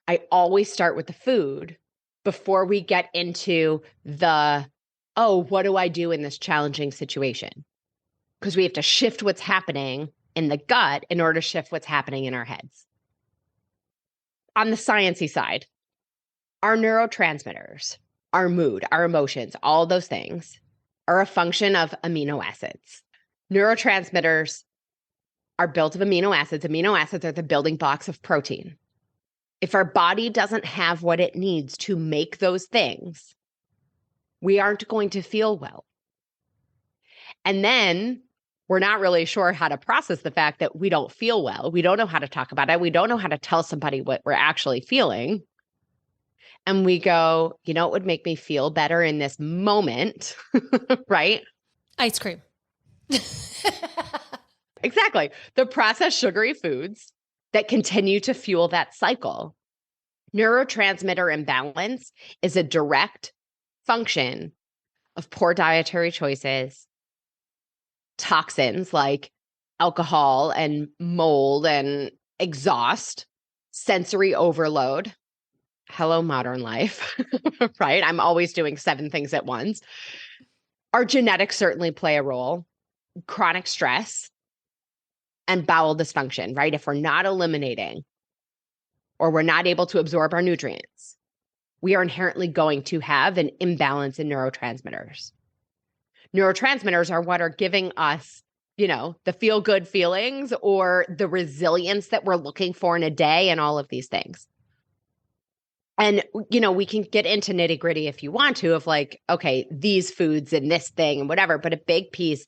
I always start with the food before we get into the, what do I do in this challenging situation? Because we have to shift what's happening in the gut in order to shift what's happening in our heads. On the sciencey side, our neurotransmitters, our mood, our emotions, all those things are a function of amino acids. Neurotransmitters are built of amino acids. Amino acids are the building blocks of protein. If our body doesn't have what it needs to make those things, we aren't going to feel well. And then we're not really sure how to process the fact that we don't feel well. We don't know how to talk about it. We don't know how to tell somebody what we're actually feeling. And we go, you know, it would make me feel better in this moment, right? Ice cream. Exactly. The processed sugary foods that continue to fuel that cycle. Neurotransmitter imbalance is a direct function of poor dietary choices, toxins like alcohol and mold and exhaust, sensory overload. Hello, modern life, right? I'm always doing 7 things at once. Our genetics certainly play a role. Chronic stress and bowel dysfunction, right? If we're not eliminating or we're not able to absorb our nutrients, we are inherently going to have an imbalance in neurotransmitters. Neurotransmitters are what are giving us, you know, the feel-good feelings or the resilience that we're looking for in a day and all of these things. And, you know, we can get into nitty-gritty if you want to of like, okay, these foods and this thing and whatever, but a big piece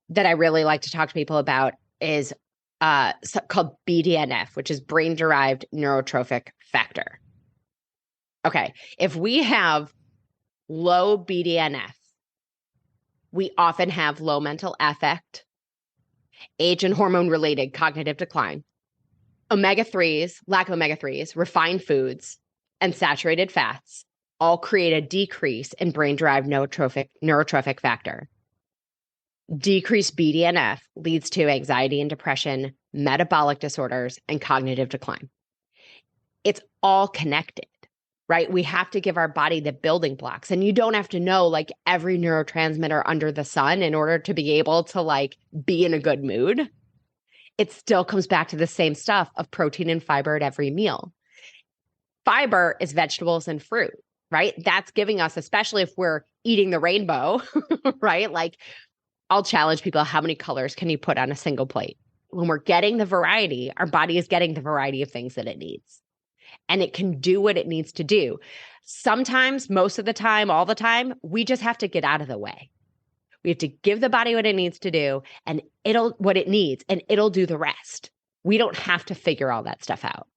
that I really like to talk to people about is called BDNF, which is brain-derived neurotrophic factor. Okay, if we have low BDNF, we often have low mental affect, age and hormone-related cognitive decline, omega-3s, lack of omega-3s, refined foods, and saturated fats all create a decrease in brain-derived neurotrophic factor. Decreased BDNF leads to anxiety and depression, metabolic disorders, and cognitive decline. It's all connected, right? We have to give our body the building blocks. And you don't have to know like every neurotransmitter under the sun in order to be able to like be in a good mood. It still comes back to the same stuff of protein and fiber at every meal. Fiber is vegetables and fruit, right? That's giving us, especially if we're eating the rainbow, right? Like I'll challenge people, how many colors can you put on a single plate? When we're getting the variety, our body is getting the variety of things that it needs. And it can do what it needs to do. Sometimes, most of the time, all the time, we just have to get out of the way. We have to give the body what it needs to do and what it needs, and it'll do the rest. We don't have to figure all that stuff out.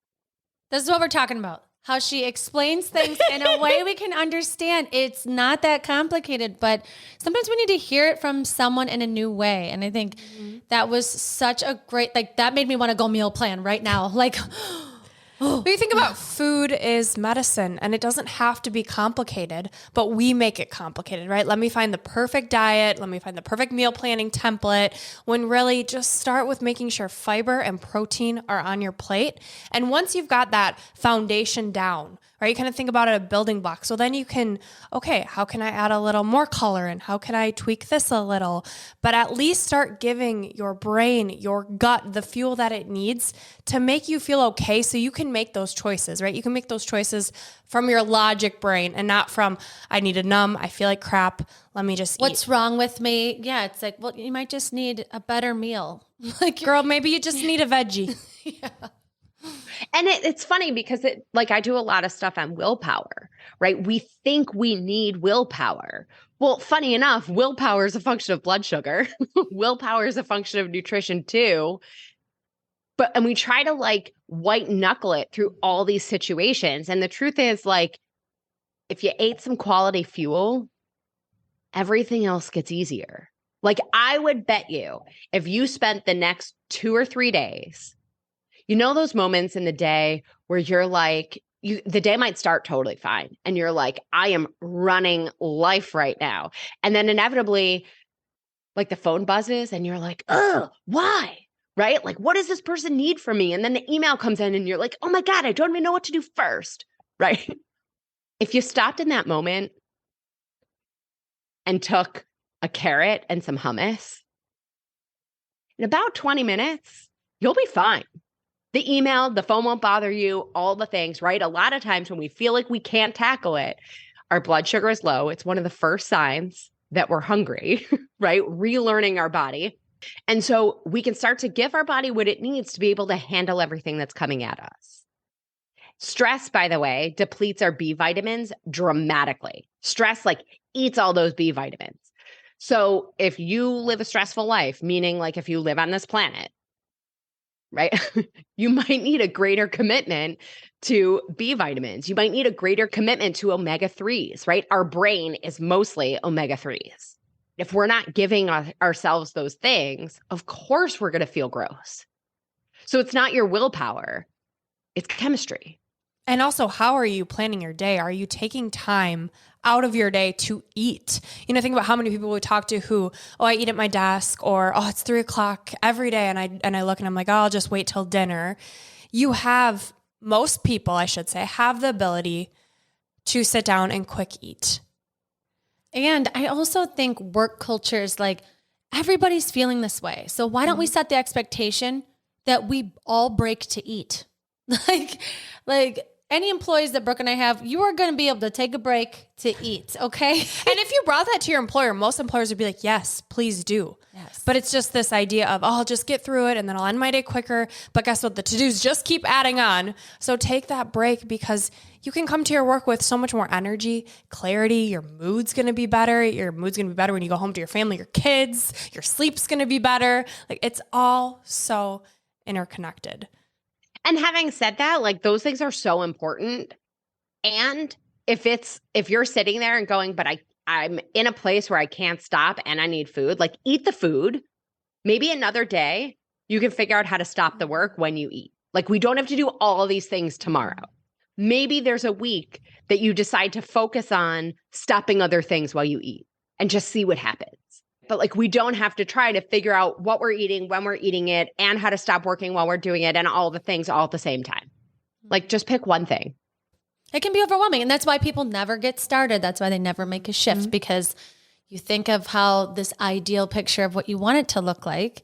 This is what we're talking about. How she explains things in a way we can understand. It's not that complicated, but sometimes we need to hear it from someone in a new way. And I think that was such a great, like that made me want to go meal plan right now. Like, But you think about food is medicine and it doesn't have to be complicated, but we make it complicated, right? Let me find the perfect diet. Let me find the perfect meal planning template when really just start with making sure fiber and protein are on your plate. And once you've got that foundation down, right, you kind of think about it as a building block. So then you can, okay, how can I add a little more color and how can I tweak this a little? But at least start giving your brain, your gut, the fuel that it needs to make you feel okay so you can make those choices, right? You can make those choices from your logic brain and not from, I need to numb, I feel like crap, let me just what's wrong with me? Yeah, it's like, well, you might just need a better meal. Like, girl, maybe you just need a veggie. yeah. And it's funny because like I do a lot of stuff on willpower, right? We think we need willpower. Well, funny enough, willpower is a function of blood sugar. Willpower is a function of nutrition too. And we try to like white knuckle it through all these situations. And the truth is, like, if you ate some quality fuel, everything else gets easier. Like, I would bet you if you spent the next 2 or 3 days, you know, those moments in the day where you're like, the day might start totally fine. And you're like, I am running life right now. And then inevitably, like the phone buzzes and you're like, oh, why? Right? Like, what does this person need from me? And then the email comes in and you're like, oh my God, I don't even know what to do first. Right? If you stopped in that moment and took a carrot and some hummus, in about 20 minutes, you'll be fine. The email, the phone won't bother you, all the things, right? A lot of times when we feel like we can't tackle it, our blood sugar is low. It's one of the first signs that we're hungry, right? Relearning our body. And so we can start to give our body what it needs to be able to handle everything that's coming at us. Stress, by the way, depletes our B vitamins dramatically. Stress like eats all those B vitamins. So if you live a stressful life, meaning like if you live on this planet, right? You might need a greater commitment to B vitamins. You might need a greater commitment to omega-3s, right? Our brain is mostly omega-3s. If we're not giving ourselves those things, of course we're going to feel gross. So it's not your willpower, it's chemistry. And also, how are you planning your day? Are you taking time out of your day to eat? You know, think about how many people we talk to who, oh, I eat at my desk, or, oh, it's 3:00 every day. And I look and I'm like, oh, I'll just wait till dinner. Most people, I should say, have the ability to sit down and quick eat. And I also think work culture is like, everybody's feeling this way. So why don't we set the expectation that we all break to eat? Like any employees that Brooke and I have, you are going to be able to take a break to eat, okay? And if you brought that to your employer, most employers would be like, yes, please do. Yes. But it's just this idea of, oh, I'll just get through it and then I'll end my day quicker. But guess what? The to-dos just keep adding on. So take that break, because you can come to your work with so much more energy, clarity. Your mood's going to be better. Your mood's going to be better when you go home to your family, your kids. Your sleep's going to be better. Like, it's all so interconnected. And having said that, like, those things are so important. And if you're sitting there and going, but I'm in a place where I can't stop and I need food, like, eat the food. Maybe another day you can figure out how to stop the work when you eat. Like, we don't have to do all of these things tomorrow. Maybe there's a week that you decide to focus on stopping other things while you eat and just see what happens. But like, we don't have to try to figure out what we're eating, when we're eating it, and how to stop working while we're doing it, and all the things all at the same time. Like, just pick one thing. It can be overwhelming. And that's why people never get started. That's why they never make a shift, because you think of how this ideal picture of what you want it to look like.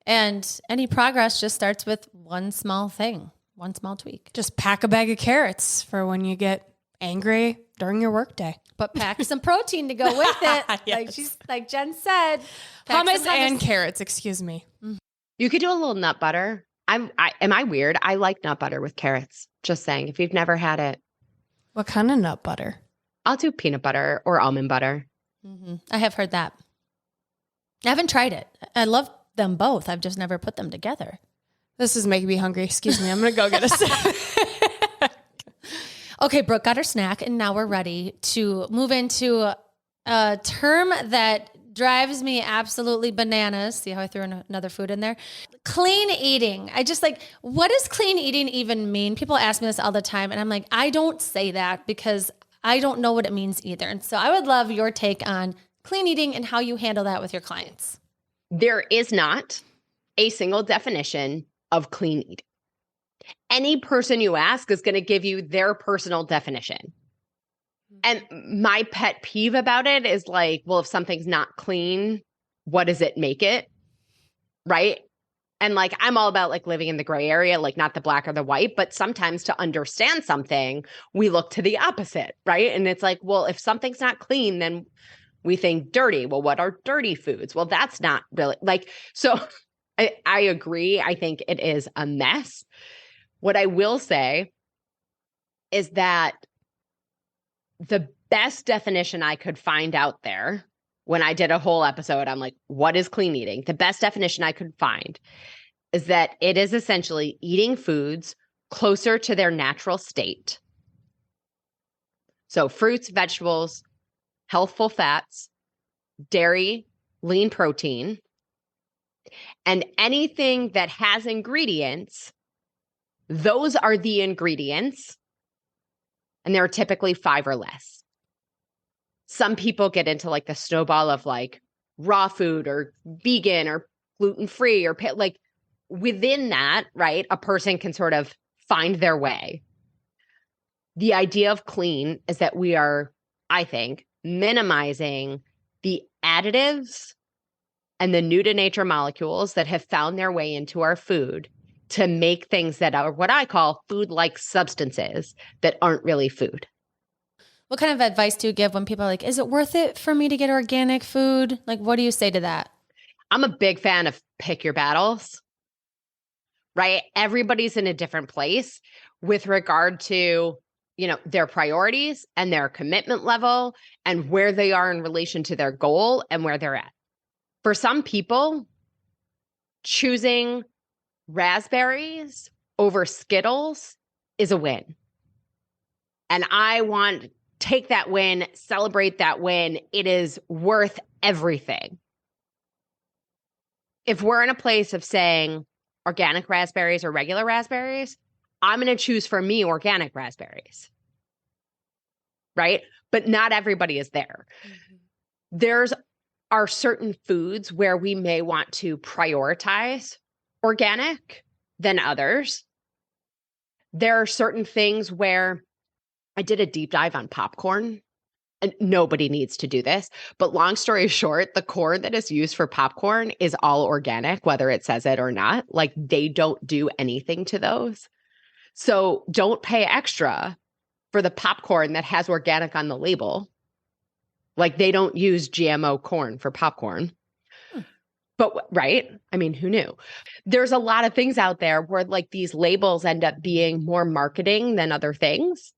And any progress just starts with one small thing, one small tweak. Just pack a bag of carrots for when you get angry during your workday. But pack some protein to go with it. Yes. Like Jen said. Hummus and carrots, excuse me. You could do a little nut butter. Am I weird? I like nut butter with carrots. Just saying, if you've never had it. What kind of nut butter? I'll do peanut butter or almond butter. Mm-hmm. I have heard that. I haven't tried it. I love them both. I've just never put them together. This is making me hungry. Excuse me. I'm going to go get a snack. Okay, Brooke got her snack, and now we're ready to move into a term that drives me absolutely bananas. See how I threw another food in there? Clean eating. What does clean eating even mean? People ask me this all the time, and I'm like, I don't say that because I don't know what it means either. And so I would love your take on clean eating and how you handle that with your clients. There is not a single definition of clean eating. Any person you ask is going to give you their personal definition. And my pet peeve about it is like, well, if something's not clean, what does it make it? Right? And like, I'm all about like living in the gray area, like not the black or the white, but sometimes to understand something, we look to the opposite, right? And it's like, well, if something's not clean, then we think dirty. Well, what are dirty foods? Well, that's not really like, so I agree. I think it is a mess. What I will say is that the best definition I could find out there when I did a whole episode, I'm like, what is clean eating? The best definition I could find is that it is essentially eating foods closer to their natural state. So fruits, vegetables, healthful fats, dairy, lean protein, and anything that has ingredients, those are the ingredients, and there are typically 5 or less. Some people get into like the snowball of like raw food or vegan or gluten-free or like within that, right? A person can sort of find their way. The idea of clean is that we are, I think, minimizing the additives and the new to nature molecules that have found their way into our food to make things that are what I call food-like substances that aren't really food. What kind of advice do you give when people are like, is it worth it for me to get organic food? Like, what do you say to that? I'm a big fan of pick your battles, right? Everybody's in a different place with regard to, you know, their priorities and their commitment level and where they are in relation to their goal and where they're at. For some people, choosing raspberries over Skittles is a win. And I want to take that win, celebrate that win. It is worth everything. If we're in a place of saying organic raspberries or regular raspberries, I'm going to choose for me organic raspberries, right? But not everybody is there. There's are certain foods where we may want to prioritize organic than others. There are certain things where I did a deep dive on popcorn, and nobody needs to do this. But long story short, the corn that is used for popcorn is all organic, whether it says it or not. Like they don't do anything to those. So don't pay extra for the popcorn that has organic on the label. Like they don't use GMO corn for popcorn. But right? I mean, who knew? There's a lot of things out there where like these labels end up being more marketing than other things.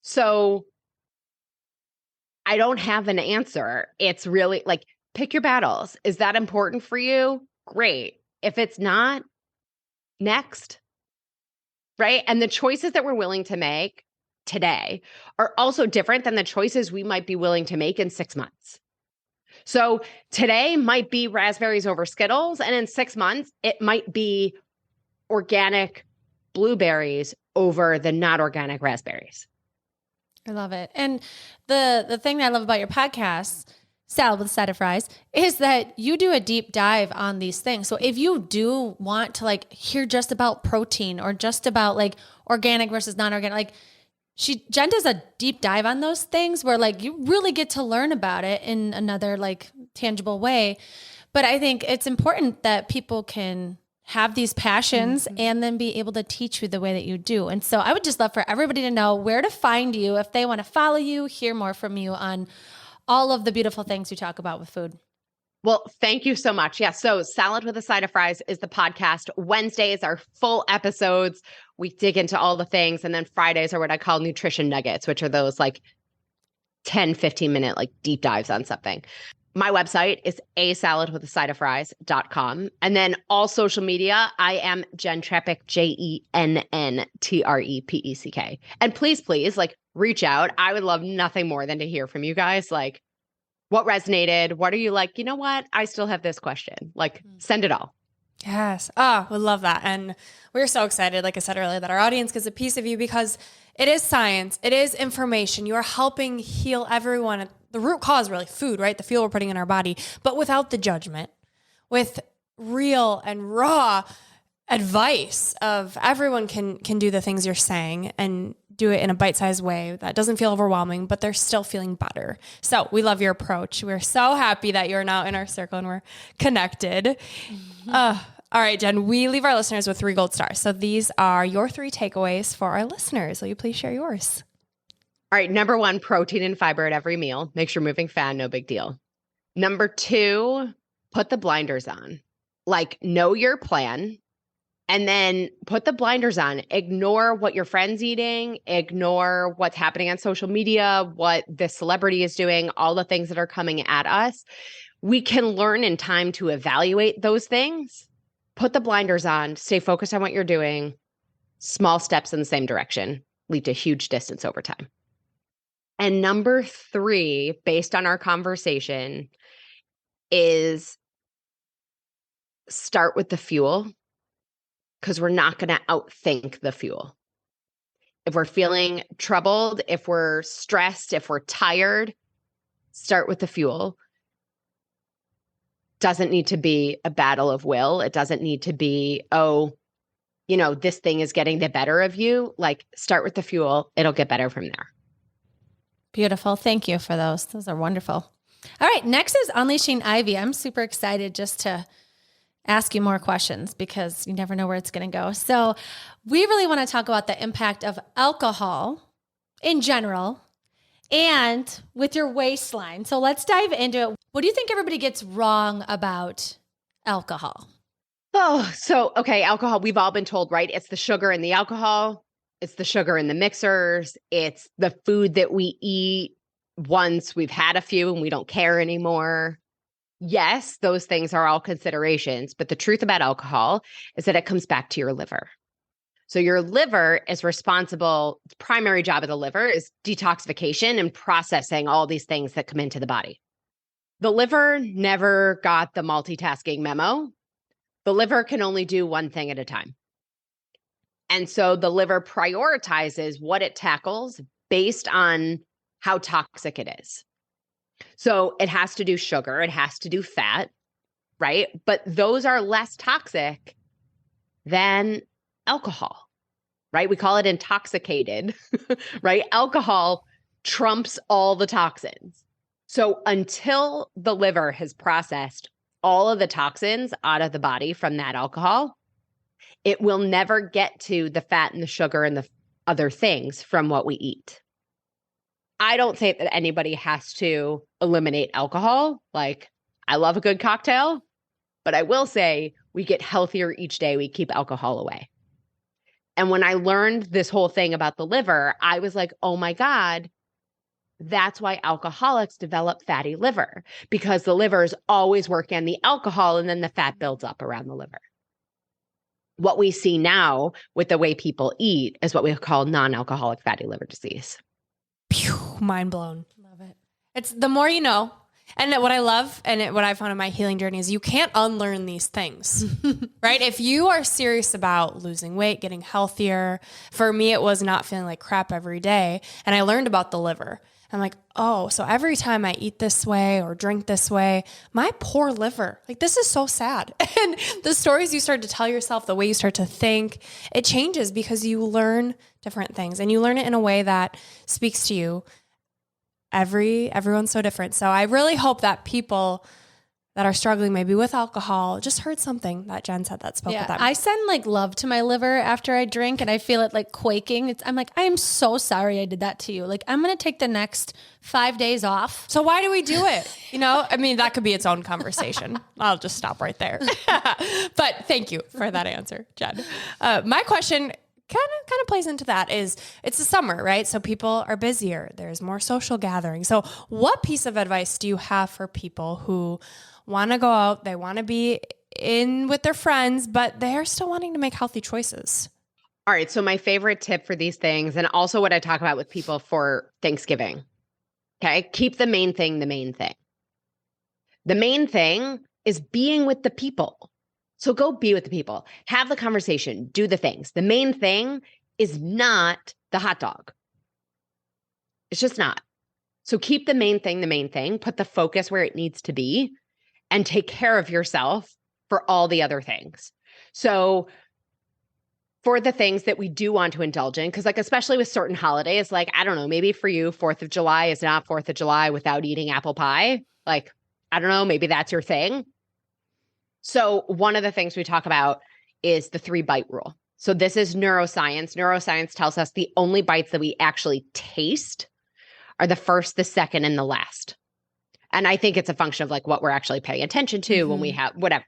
So I don't have an answer. It's really like, pick your battles. Is that important for you? Great. If it's not, next. Right? And the choices that we're willing to make today are also different than the choices we might be willing to make in 6 months. So today might be raspberries over Skittles, and in 6 months, it might be organic blueberries over the not organic raspberries. I love it. And the thing that I love about your podcast, Salad with a Side of Fries, is that you do a deep dive on these things. So if you do want to like hear just about protein or just about like organic versus non-organic, like Jenn does a deep dive on those things where like you really get to learn about it in another like tangible way. But I think it's important that people can have these passions and then be able to teach you the way that you do. And so I would just love for everybody to know where to find you if they want to follow you, hear more from you on all of the beautiful things you talk about with food. Well, thank you so much. Yeah. So Salad with a Side of Fries is the podcast. Wednesdays are full episodes. We dig into all the things. And then Fridays are what I call nutrition nuggets, which are those like 10, 15-minute like deep dives on something. My website is asaladwithasideoffries.com. And then all social media, I am Jenn Trepeck, JENNTREPECK. And please, like reach out. I would love nothing more than to hear from you guys. Like, what resonated? What are you like? You know what? I still have this question. Like, send it all. Yes. Oh, we love that. And we're so excited, like I said earlier, that our audience gets a piece of you because it is science. It is information. You are helping heal everyone. The root cause, really, food, right? The fuel we're putting in our body, but without the judgment, with real and raw advice of everyone can do the things you're saying and do it in a bite-sized way that doesn't feel overwhelming, but they're still feeling better. So we love your approach. We're so happy that you're now in our circle and we're connected. All right, Jenn, we leave our listeners with 3 gold stars. So these are your 3 takeaways for our listeners. Will you please share yours? All right. Number 1, protein and fiber at every meal. Make sure moving fat, no big deal. Number 2, put the blinders on. Like, know your plan. And then put the blinders on. Ignore what your friend's eating. Ignore what's happening on social media, what the celebrity is doing, all the things that are coming at us. We can learn in time to evaluate those things. Put the blinders on. Stay focused on what you're doing. Small steps in the same direction lead to huge distance over time. And number 3, based on our conversation, is start with the fuel, because we're not going to outthink the fuel. If we're feeling troubled, if we're stressed, if we're tired, start with the fuel. Doesn't need to be a battle of will. It doesn't need to be, this thing is getting the better of you. Like, start with the fuel. It'll get better from there. Beautiful. Thank you for those. Those are wonderful. All right. Next is Unleashing Ivy. I'm super excited just to ask you more questions because you never know where it's going to go. So we really want to talk about the impact of alcohol in general and with your waistline. So let's dive into it. What do you think everybody gets wrong about alcohol? Okay, alcohol, we've all been told, right? It's the sugar in the alcohol. It's the sugar in the mixers. It's the food that we eat once we've had a few and we don't care anymore. Yes, those things are all considerations, but the truth about alcohol is that it comes back to your liver. So your liver is responsible. The primary job of the liver is detoxification and processing all these things that come into the body. The liver never got the multitasking memo. The liver can only do one thing at a time. And so the liver prioritizes what it tackles based on how toxic it is. So it has to do sugar, it has to do fat, right? But those are less toxic than alcohol, right? We call it intoxicated, right? Alcohol trumps all the toxins. So until the liver has processed all of the toxins out of the body from that alcohol, it will never get to the fat and the sugar and the other things from what we eat. I don't think that anybody has to eliminate alcohol. Like, I love a good cocktail, but I will say we get healthier each day. We keep alcohol away. And when I learned this whole thing about the liver, I was like, oh my God, that's why alcoholics develop fatty liver, because the liver is always working on the alcohol and then the fat builds up around the liver. What we see now with the way people eat is what we call non-alcoholic fatty liver disease. Pew, mind blown. Love it. It's the more you know. And what I love and what I found in my healing journey is you can't unlearn these things, right? If you are serious about losing weight, getting healthier, for me, it was not feeling like crap every day. And I learned about the liver. I'm like, oh, so every time I eat this way or drink this way, my poor liver, like, this is so sad. And the stories you start to tell yourself, the way you start to think, it changes because you learn different things and you learn it in a way that speaks to you. Everyone's so different. So I really hope that people that are struggling maybe with alcohol just heard something that Jenn said that spoke with them. I send like love to my liver after I drink and I feel it like quaking. I'm like, I am so sorry I did that to you. Like, I'm going to take the next 5 days off. So why do we do it? I mean, that could be its own conversation. I'll just stop right there. But thank you for that answer, Jenn. My question kind of plays into that is it's the summer, right? So people are busier. There's more social gatherings. So what piece of advice do you have for people who want to go out, they want to be in with their friends, but they're still wanting to make healthy choices? All right. So my favorite tip for these things, and also what I talk about with people for Thanksgiving, okay? Keep the main thing the main thing. The main thing is being with the people. So go be with the people, have the conversation, do the things. The main thing is not the hot dog. It's just not. So keep the main thing, put the focus where it needs to be, and take care of yourself for all the other things. So for the things that we do want to indulge in, because like, especially with certain holidays, like, I don't know, maybe for you, 4th of July is not 4th of July without eating apple pie. Like, I don't know, maybe that's your thing. So one of the things we talk about is the 3-bite rule. So this is neuroscience. Neuroscience tells us the only bites that we actually taste are the first, the second, and the last. And I think it's a function of like what we're actually paying attention to when we have whatever.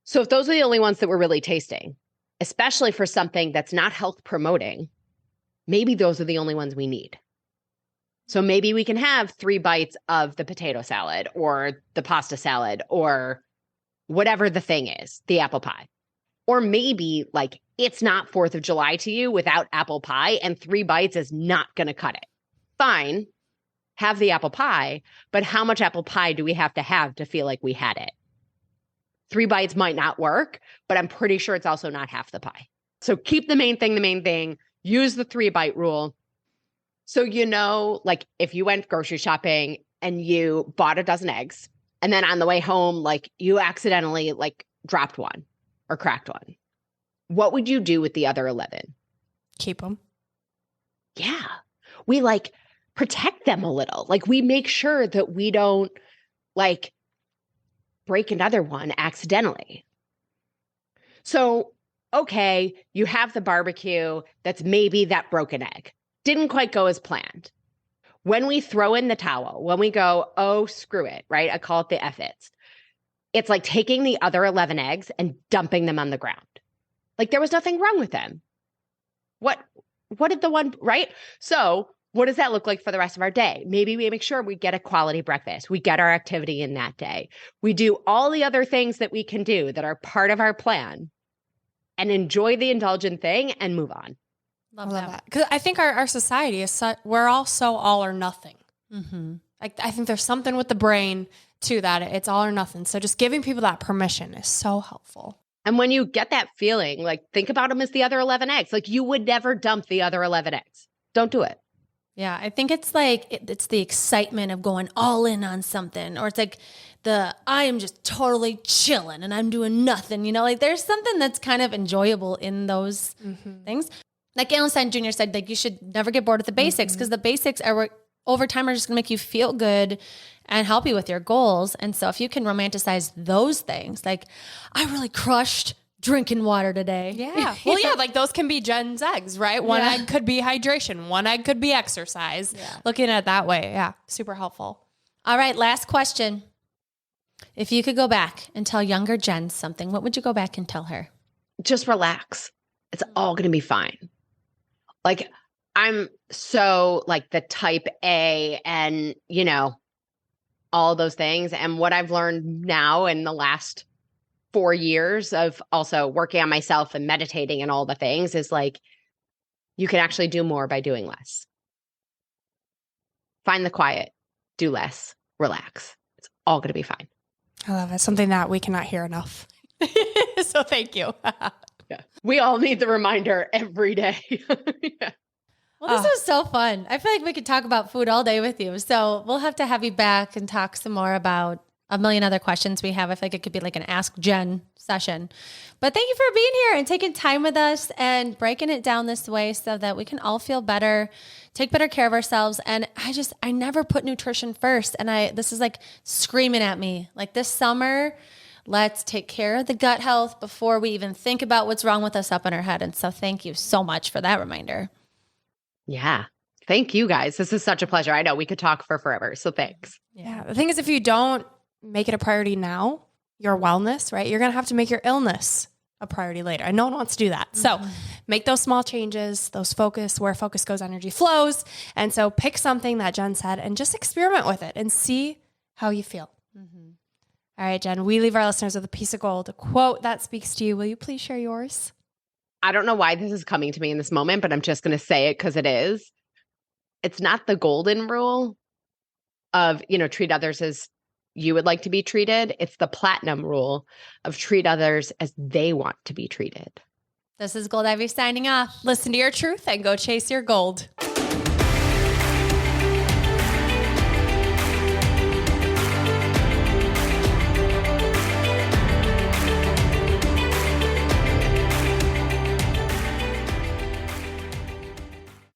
So if those are the only ones that we're really tasting, especially for something that's not health promoting, maybe those are the only ones we need. So maybe we can have 3 bites of the potato salad or the pasta salad or whatever the thing is, the apple pie. Or maybe like it's not 4th of July to you without apple pie and 3 bites is not going to cut it. Fine, have the apple pie, but how much apple pie do we have to feel like we had it? 3 bites might not work, but I'm pretty sure it's also not half the pie. So keep the main thing, use the 3-bite rule. So, like if you went grocery shopping and you bought a dozen eggs and then on the way home, like you accidentally like dropped one or cracked one, what would you do with the other 11? Keep them. Yeah. We like protect them a little. Like we make sure that we don't like break another one accidentally. So, okay, you have the barbecue that's maybe that broken egg. Didn't quite go as planned. When we throw in the towel, when we go, oh, screw it, right? I call it the F-its. It's like taking the other 11 eggs and dumping them on the ground. Like there was nothing wrong with them. What did the one, right? So what does that look like for the rest of our day? Maybe we make sure we get a quality breakfast. We get our activity in that day. We do all the other things that we can do that are part of our plan and enjoy the indulgent thing and move on. I love that. Because I think our society is we're all so all or nothing. Mm-hmm. Like I think there's something with the brain too that it's all or nothing. So just giving people that permission is so helpful. And when you get that feeling, like think about them as the other 11 eggs. Like you would never dump the other 11 eggs. Don't do it. Yeah, I think it's like it's the excitement of going all in on something, or it's like I am just totally chilling and I'm doing nothing. Like there's something that's kind of enjoyable in those things. Like Einstein Jr. said, like you should never get bored with the basics because the basics are over time are just gonna make you feel good and help you with your goals. And so if you can romanticize those things, like I really crushed drinking water today. Yeah. Well, yeah, like those can be Jen's eggs, right? One egg could be hydration. One egg could be exercise. Yeah. Looking at it that way. Yeah. Super helpful. All right. Last question. If you could go back and tell younger Jen something, what would you go back and tell her? Just relax. It's all going to be fine. Like I'm so like the type A and, all those things. And what I've learned now in the last 4 years of also working on myself and meditating and all the things is like, you can actually do more by doing less. Find the quiet, do less, relax. It's all going to be fine. I love it. Something that we cannot hear enough. So thank you. Yeah. We all need the reminder every day. Yeah. Well, this was so fun. I feel like we could talk about food all day with you. So we'll have to have you back and talk some more about a million other questions we have. I feel like it could be like an Ask Jen session. But thank you for being here and taking time with us and breaking it down this way so that we can all feel better, take better care of ourselves. And I never put nutrition first. And this is like screaming at me. Like this summer, let's take care of the gut health before we even think about what's wrong with us up in our head. And so thank you so much for that reminder. Yeah. Thank you guys. This is such a pleasure. I know we could talk for forever. So thanks. Yeah. The thing is, if you don't make it a priority now, your wellness, right? You're going to have to make your illness a priority later. And no one wants to do that. So make those small changes, where focus goes, energy flows. And so pick something that Jen said and just experiment with it and see how you feel. All right, Jen, we leave our listeners with a piece of gold, a quote that speaks to you. Will you please share yours? I don't know why this is coming to me in this moment, but I'm just going to say it because it is. It's not the golden rule of, treat others as you would like to be treated. It's the platinum rule of treat others as they want to be treated. This is Gold Ivy signing off. Listen to your truth and go chase your gold.